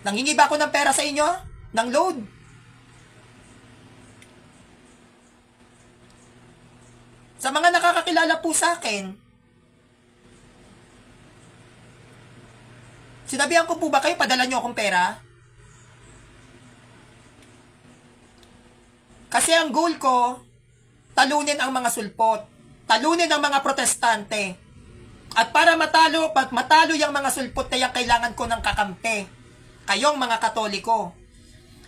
Nanghingi ba ako ng pera sa inyo? Ng load? Sa mga nakakakilala po sa akin, sinabihan ko po ba kayo, padala nyo akong pera? Kasi ang goal ko, talunin ang mga sulpot, talunin ang mga protestante. At para matalo yung mga sulpot na yan, kailangan ko ng kakampi. Kayong mga Katoliko.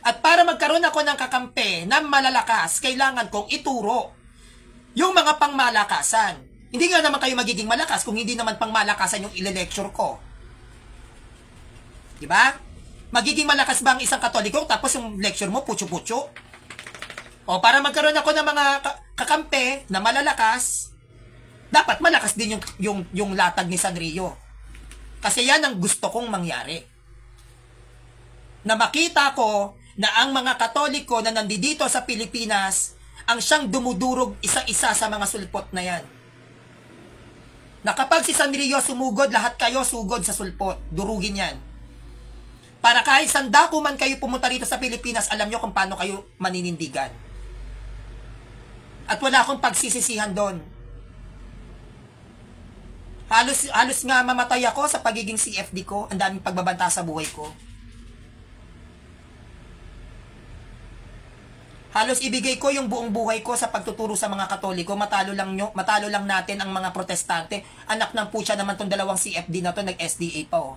At para magkaroon ako ng kakampi na malalakas, kailangan kong ituro yung mga pangmalakasan. Hindi nga naman kayo magiging malakas kung hindi naman pangmalakasan yung ile-lecture ko. Diba? Magiging malakas ba ang isang Katoliko tapos yung lecture mo putyo-putyo? O para magkaroon ako ng mga kakampi na malalakas, dapat malakas din yung latag ni Sanrio. Kasi yan ang gusto kong mangyari. Na makita ko na ang mga Katoliko na nandito sa Pilipinas ang siyang dumudurog isa-isa sa mga sulpot na yan. Na kapag si Sanrio sumugod, lahat kayo sugod sa sulpot. Durugin yan. Para kahit sandako man kayo pumunta rito sa Pilipinas, alam nyo kung paano kayo maninindigan. At wala akong pagsisisihan doon. Halos nga mamatay ako sa pagiging CFD ko. Ang daming pagbabanta sa buhay ko. Halos ibigay ko yung buong buhay ko sa pagtuturo sa mga Katoliko. Matalo lang natin ang mga protestante. Anak ng putya naman tong dalawang CFD na to, nag-SDA pa oh.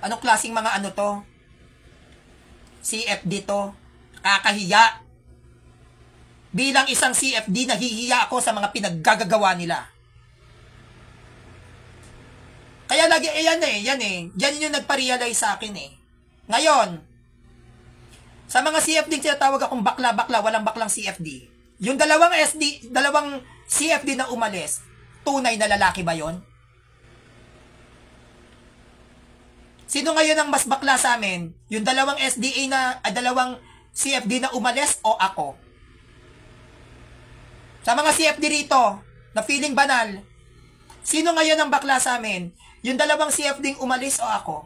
Anong klaseng mga ano to? CFD to. Kakahiya. Bilang isang CFD, nahihiya ako sa mga pinaggagawa nila. Kaya lagi, yan yung nagpa-realize sa akin eh. Ngayon, sa mga CFD, tinatawag akong bakla-bakla, walang baklang CFD. Yung dalawang CFD na umalis, tunay na lalaki ba yon? Sino ngayon ang mas bakla sa amin? Yung dalawang dalawang CFD na umalis o ako? Sa mga CFD rito, na feeling banal, sino ngayon ang bakla sa amin? Yung dalawang CFD umalis o ako?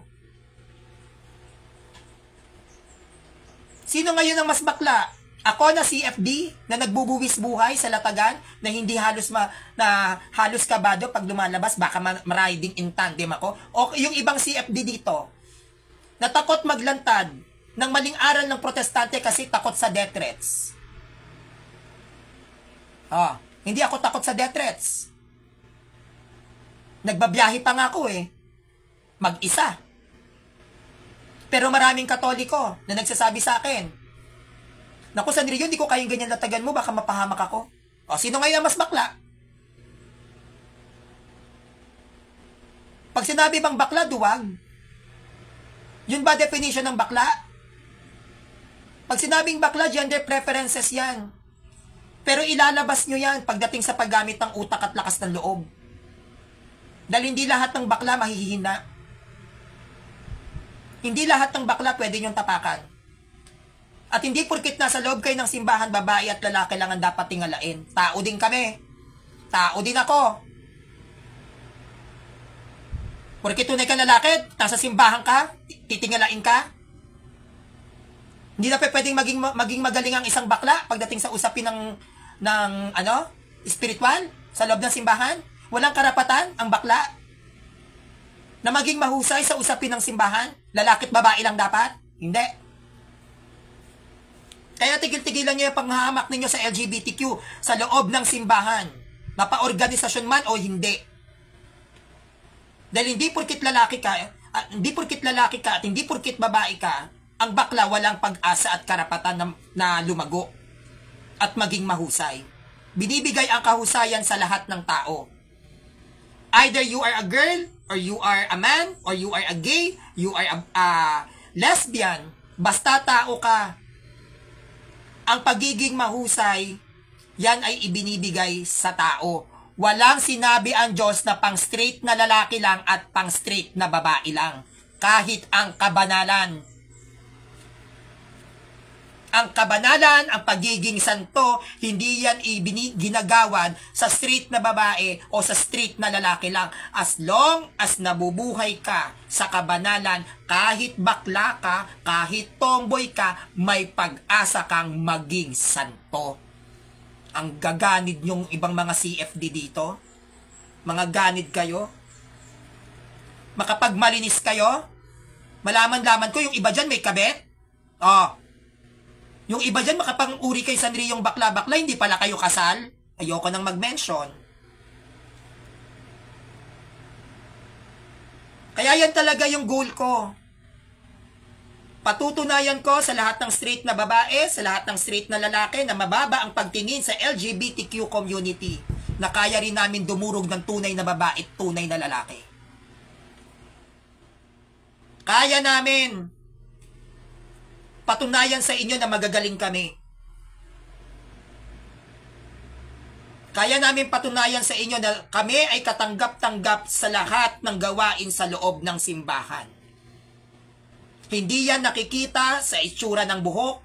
Sino ngayon ang mas bakla? Ako na CFD na nagbubuwis buhay sa latagan na hindi halos halos kabado pag lumalabas, baka ma-riding in tandem ako, o yung ibang CFD dito na takot maglantad ng maling aral ng protestante kasi takot sa death threats. Hindi ako takot sa death threats. Nagbabiyahe pa nga ako mag-isa. Pero maraming Katoliko na nagsasabi sa akin, naku, Sanrio, hindi ko kayang ganyan latagan mo, baka mapahamak ako. O, sino ngayon ang mas bakla? Pag sinabi bang bakla, duwag? Yun ba definition ng bakla? Pag sinabing bakla, gender preferences yan. Pero ilalabas nyo yan pagdating sa paggamit ng utak at lakas ng loob. Dahil hindi lahat ng bakla mahihina. Hindi lahat ng bakla pwede nyong tapakan. At hindi porkit nasa loob kayo ng simbahan, babae at lalaki lang ang dapat tingalain. Tao din kami. Tao din ako. Porkit tunay ka lalaki, nasa simbahan ka, titingalain ka. Hindi na pwedeng maging magaling ang isang bakla pagdating sa usapin ng spiritual sa loob ng simbahan. Walang karapatan ang bakla na maging mahusay sa usapin ng simbahan. Lalaki at babae lang dapat? Hindi. Kaya tigil-tigilan nyo yung panghahamak ninyo sa LGBTQ sa loob ng simbahan. Mapa-organisasyon man o hindi. Dahil hindi porkit lalaki ka at hindi porkit babae ka, ang bakla walang pag-asa at karapatan na lumago at maging mahusay. Binibigay ang kahusayan sa lahat ng tao. Either you are a girl, or you are a man, or you are a gay, you are a lesbian, basta tao ka. Ang pagiging mahusay, yan ay ibinibigay sa tao. Walang sinabi ang Diyos na pang straight na lalaki lang at pang straight na babae lang. Kahit ang kabanalan. Ang kabanalan, ang pagiging santo, hindi yan ginagawan sa straight na babae o sa straight na lalaki lang. As long as nabubuhay ka sa kabanalan, kahit bakla ka, kahit tomboy ka, may pag-asa kang maging santo. Ang gaganid nyong ibang mga CFD dito, mga ganid kayo, makapagmalinis kayo, malaman-laman ko yung iba dyan may kabet, yung iba dyan makapang-uri kay Sanrio yung bakla-bakla, hindi pala kayo kasal, ayoko nang mag-mention. Kaya yan talaga yung goal ko. Patutunayan ko sa lahat ng straight na babae, sa lahat ng straight na lalaki na mababa ang pagtingin sa LGBTQ community na kaya rin namin dumurog ng tunay na babae at tunay na lalaki. Kaya namin patunayan sa inyo na magagaling kami. Kaya namin patunayan sa inyo na kami ay katanggap-tanggap sa lahat ng gawain sa loob ng simbahan. Hindi yan nakikita sa itsura ng buhok,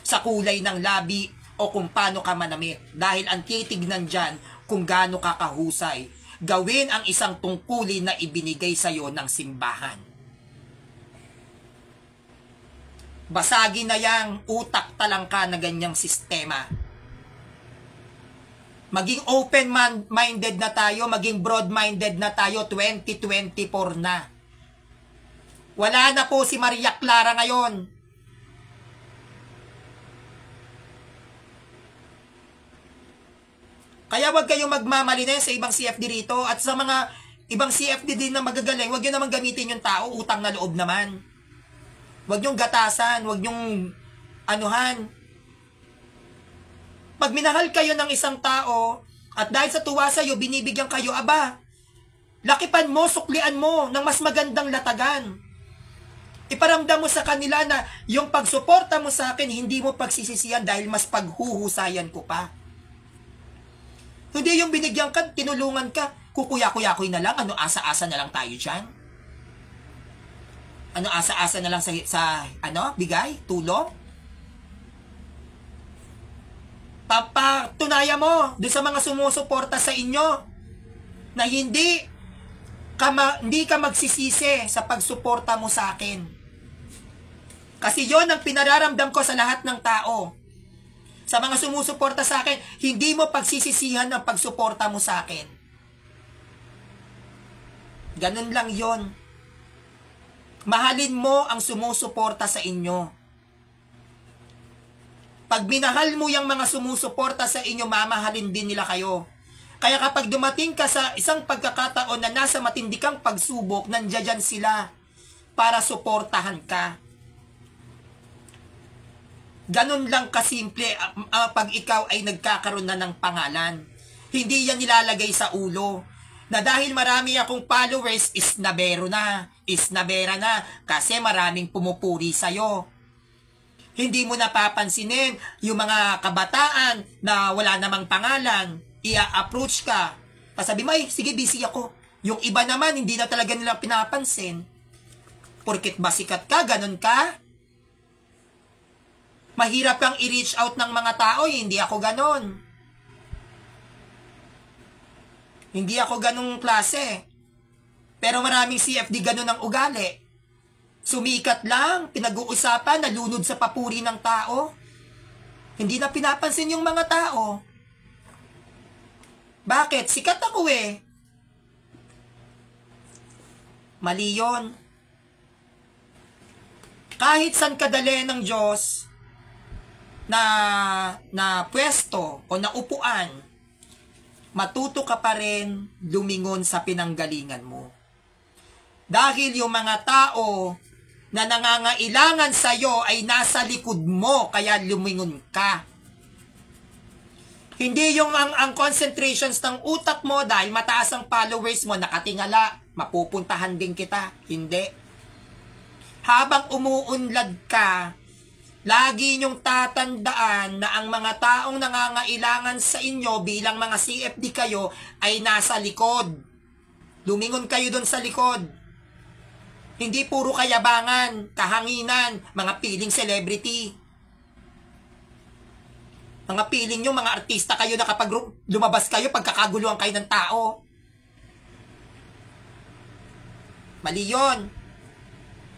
sa kulay ng labi, o kung paano ka manamit. Dahil ang titignan dyan kung gaano ka kahusay. Gawin ang isang tungkulin na ibinigay sa'yo ng simbahan. Basagin na yang utak talangka na ganyang sistema. Maging open-minded na tayo, maging broad-minded na tayo, 2024 na. Wala na po si Maria Clara ngayon. Kaya wag kayong magmamalines sa ibang CFD rito at sa mga ibang CFD din na magagaling, wag nyo naman gamitin yung tao, utang na loob naman. Wag nyong gatasan, wag nyong anuhan. Pag minahal kayo ng isang tao at dahil sa tuwa sa'yo, binibigyan kayo, aba, lakipan mo, suklian mo ng mas magandang latagan. Iparamdam mo sa kanila na yung pagsuporta mo sa akin, hindi mo pagsisisihan dahil mas paghuhusayan ko pa. Hindi yung binigyan ka, tinulungan ka, kukuya-kuyakoy na lang, ano asa-asa na lang tayo dyan? Ano asa-asa na lang sa bigay, tulong? Papatunaya mo doon sa mga sumusuporta sa inyo na hindi ka magsisisi sa pagsuporta mo sa akin. Kasi yon ang pinararamdam ko sa lahat ng tao. Sa mga sumusuporta sa akin, hindi mo pagsisisihan ng pagsuporta mo sa akin. Ganun lang yon. Mahalin mo ang sumusuporta sa inyo. Pag minahal mo yung mga sumusuporta sa inyo, mamahalin din nila kayo. Kaya kapag dumating ka sa isang pagkakataon na nasa matindikang pagsubok, nandiyan sila. para suportahan ka. Ganun lang kasimple pag ikaw ay nagkakaroon na ng pangalan. Hindi yan nilalagay sa ulo. Na dahil marami akong followers, isnabera na, kasi maraming pumupuri sa'yo. Hindi mo napapansinin yung mga kabataan na wala namang pangalan, ia-approach ka. Sabi mo, sige, busy ako. Yung iba naman, hindi na talaga nila pinapansin. Porket ba sikat ka, ganun ka? Mahirap kang i-reach out ng mga tao, hindi ako ganun. Hindi ako ganung klase. Pero maraming CFD ganun ang ugali. Sumikat lang, pinag-uusapan, nalunod sa papuri ng tao. Hindi na pinapansin yung mga tao. Bakit? Sikat ako eh. Mali yun. Kahit saan kadali ng Diyos na pwesto o na upuan, matuto ka pa rin lumingon sa pinanggalingan mo. Dahil yung mga tao na nangangailangan sa'yo ay nasa likod mo, kaya lumingon ka. Hindi yung ang concentrations ng utak mo dahil mataas ang followers mo, nakatingala, mapupuntahan din kita. Hindi. Habang umuunlad ka, lagi niyong tatandaan na ang mga taong nangangailangan sa inyo bilang mga CFD kayo ay nasa likod. Lumingon kayo doon sa likod. Hindi puro kayabangan, kahanginan, mga piling celebrity. Mga piling nyo, mga artista kayo na kapag lumabas kayo, pagkakaguluhan kayo ng tao. Mali yun.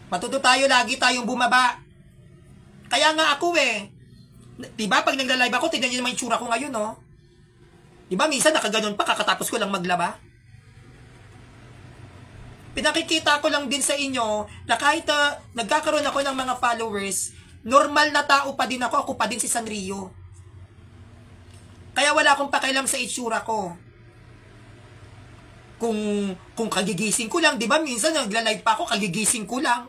Matuto tayo, lagi tayong bumaba. Kaya nga ako eh. Diba pag nagla-live ako, tignan nyo naman yung tsura ko ngayon, no? Diba minsan nakaganon pa, kakatapos ko lang maglaba? Pinakikita ko lang din sa inyo na kahit nagkakaroon ako ng mga followers, normal na tao pa din ako pa din si Sanrio. Kaya wala akong pakialam sa itsura ko. Kung kagigising ko lang, di ba minsan nagla-live pa ako, kagigising ko lang.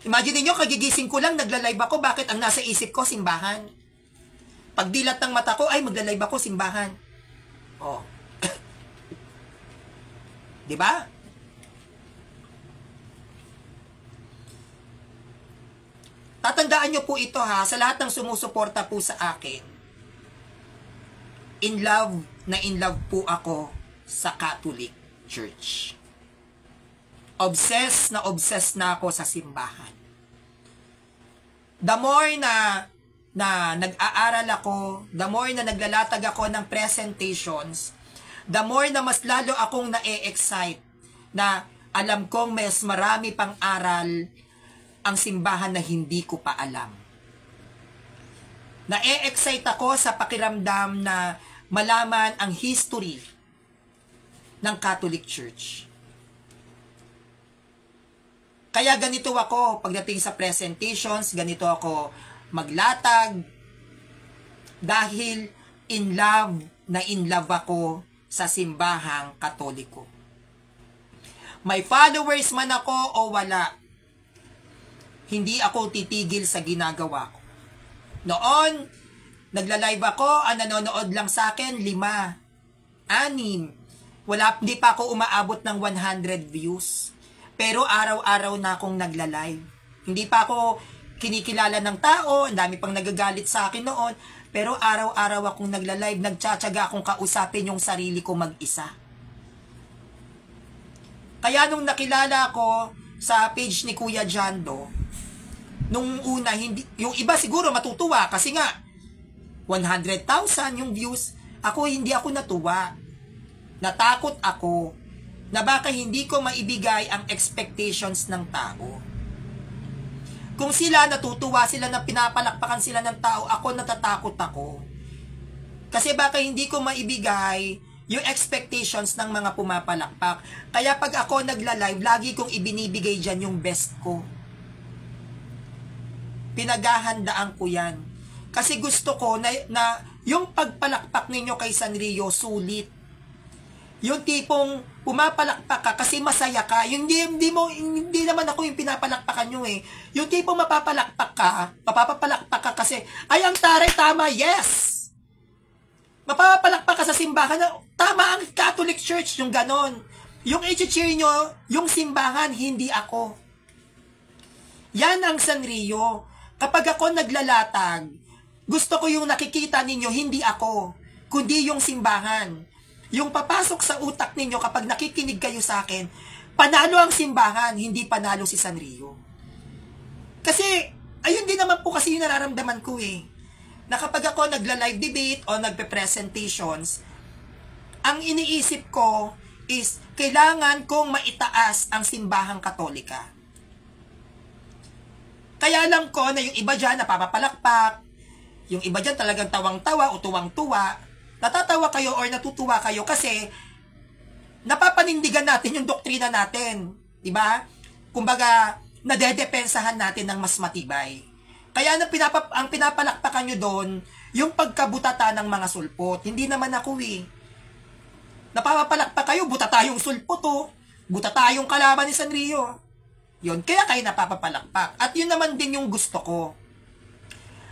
Imagine niyo, kagigising ko lang, nagla-live ako, bakit ang nasa isip ko, simbahan. Pagdilat ng mata ko, ay magla-live ako, simbahan. Oh. Di ba? Tatandaan nyo po ito ha, sa lahat ng sumusuporta po sa akin. In love po ako sa Catholic Church. Obsessed na ako sa simbahan. The more na nag-aaral ako, the more na naglalatag ako ng presentations, the more na mas lalo akong na-e-excite na alam kong mas marami pang aral ang simbahan na hindi ko pa alam. Na-e-excite ako sa pakiramdam na malaman ang history ng Catholic Church. Kaya ganito ako pagdating sa presentations, ganito ako maglatag dahil in love ako sa simbahang Katoliko. May followers man ako o wala, hindi ako titigil sa ginagawa ko. Noon, nagla-live ako, ang nanonood lang sa akin, 5, 6. Hindi pa ako umaabot ng 100 views. Pero araw-araw na akong nagla-live. Hindi pa ako kinikilala ng tao, ang dami pang nagagalit sa akin noon, pero araw-araw akong nagla-live, nagtsatsaga akong kausapin yung sarili ko mag-isa. Kaya nung nakilala ko sa page ni Kuya Jando, nung una, yung iba siguro matutuwa kasi nga 100,000 yung views. Hindi ako natuwa. Natakot ako na baka hindi ko maibigay ang expectations ng tao. Kung sila natutuwa sila na pinapalakpakan sila ng tao, ako natatakot ako. Kasi baka hindi ko maibigay yung expectations ng mga pumapalakpak. Kaya pag ako nagla-live, lagi kong ibinibigay dyan yung best ko. Pinaghahandaan ko yan. Kasi gusto ko na yung pagpalakpak ninyo kay Sanrio sulit. Yung tipong pumapalakpak ka kasi masaya ka. Yung hindi naman ako yung pinapalakpakan nyo eh. Yung tipong mapapalakpak ka kasi, ay ang taray tama, yes! Mapapalakpak ka sa simbahan na tama ang Catholic Church, yung ganon. Yung i-cheer nyo, yung simbahan, hindi ako. Yan ang Sanrio. Kapag ako naglalatag, gusto ko yung nakikita ninyo, hindi ako, kundi yung simbahan. Yung papasok sa utak ninyo kapag nakikinig kayo sa akin, panalo ang simbahan, hindi panalo si Sanrio. Kasi, ayun din naman po kasi yung nararamdaman ko eh. Na kapag ako nagla-live debate o nagpe-presentations, ang iniisip ko is, kailangan kong maitaas ang simbahang Katolika. Kaya alam ko na yung iba dyan napapapalakpak, yung iba dyan talagang tawang-tawa o tuwang-tuwa, natatawa kayo or natutuwa kayo kasi napapanindigan natin yung doktrina natin. Diba? Kumbaga, nadedepensahan natin ng mas matibay. Kaya ang pinapalakpakan nyo doon, yung pagkabutata ng mga sulpot. Hindi naman ako eh. Napapalakpak kayo, butata yung sulpot oh. Butata yung kalaban ni Sanrio. Yun, kaya kayo napapalakpak. At yun naman din yung gusto ko.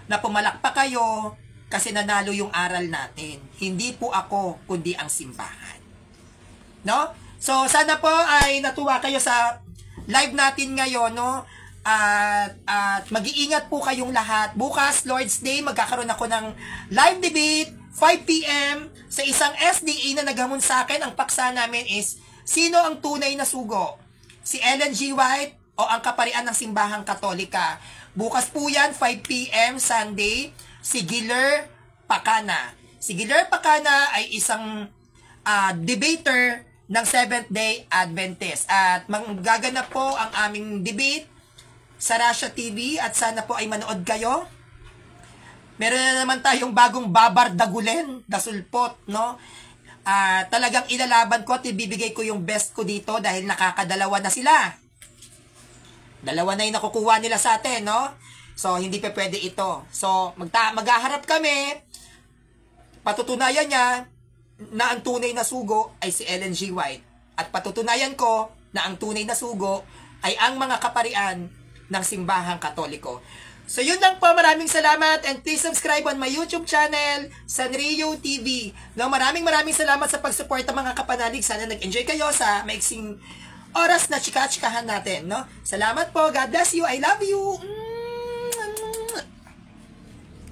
Na pumalakpak kayo, kasi nanalo yung aral natin. Hindi po ako, kundi ang simbahan. No? So, sana po ay natuwa kayo sa live natin ngayon, no? At mag-iingat po kayong lahat. Bukas, Lord's Day, magkakaroon ako ng live debate, 5 p.m. sa isang SDA na naghamon sa akin. Ang paksa namin is, sino ang tunay na sugo? Si Ellen G. White o ang kaparian ng simbahang Katolika? Bukas po yan, 5 p.m. Sunday, si Giler Pacana. Si Giler Pacana ay isang debater ng Seventh-day Adventist. At magaganap po ang aming debate sa Russia TV at sana po ay manood kayo. Meron na naman tayong bagong babardagulen, dasulpot, no? Talagang ilalaban ko at ibibigay ko yung best ko dito dahil nakakadalawa na sila. Dalawa na yung nakukuha nila sa atin, no? So, hindi pa pwede ito. So, maghaharap kami. Patutunayan niya na ang tunay na sugo ay si Ellen G. White. At patutunayan ko na ang tunay na sugo ay ang mga kaparian ng simbahang Katoliko. So, yun lang po. Maraming salamat and please subscribe on my YouTube channel, Sanrio TV. No, maraming salamat sa pag-support ng mga kapanalig. Sana nag-enjoy kayo sa maiksing oras na chika-chikahan natin, no? Salamat po. God bless you. I love you.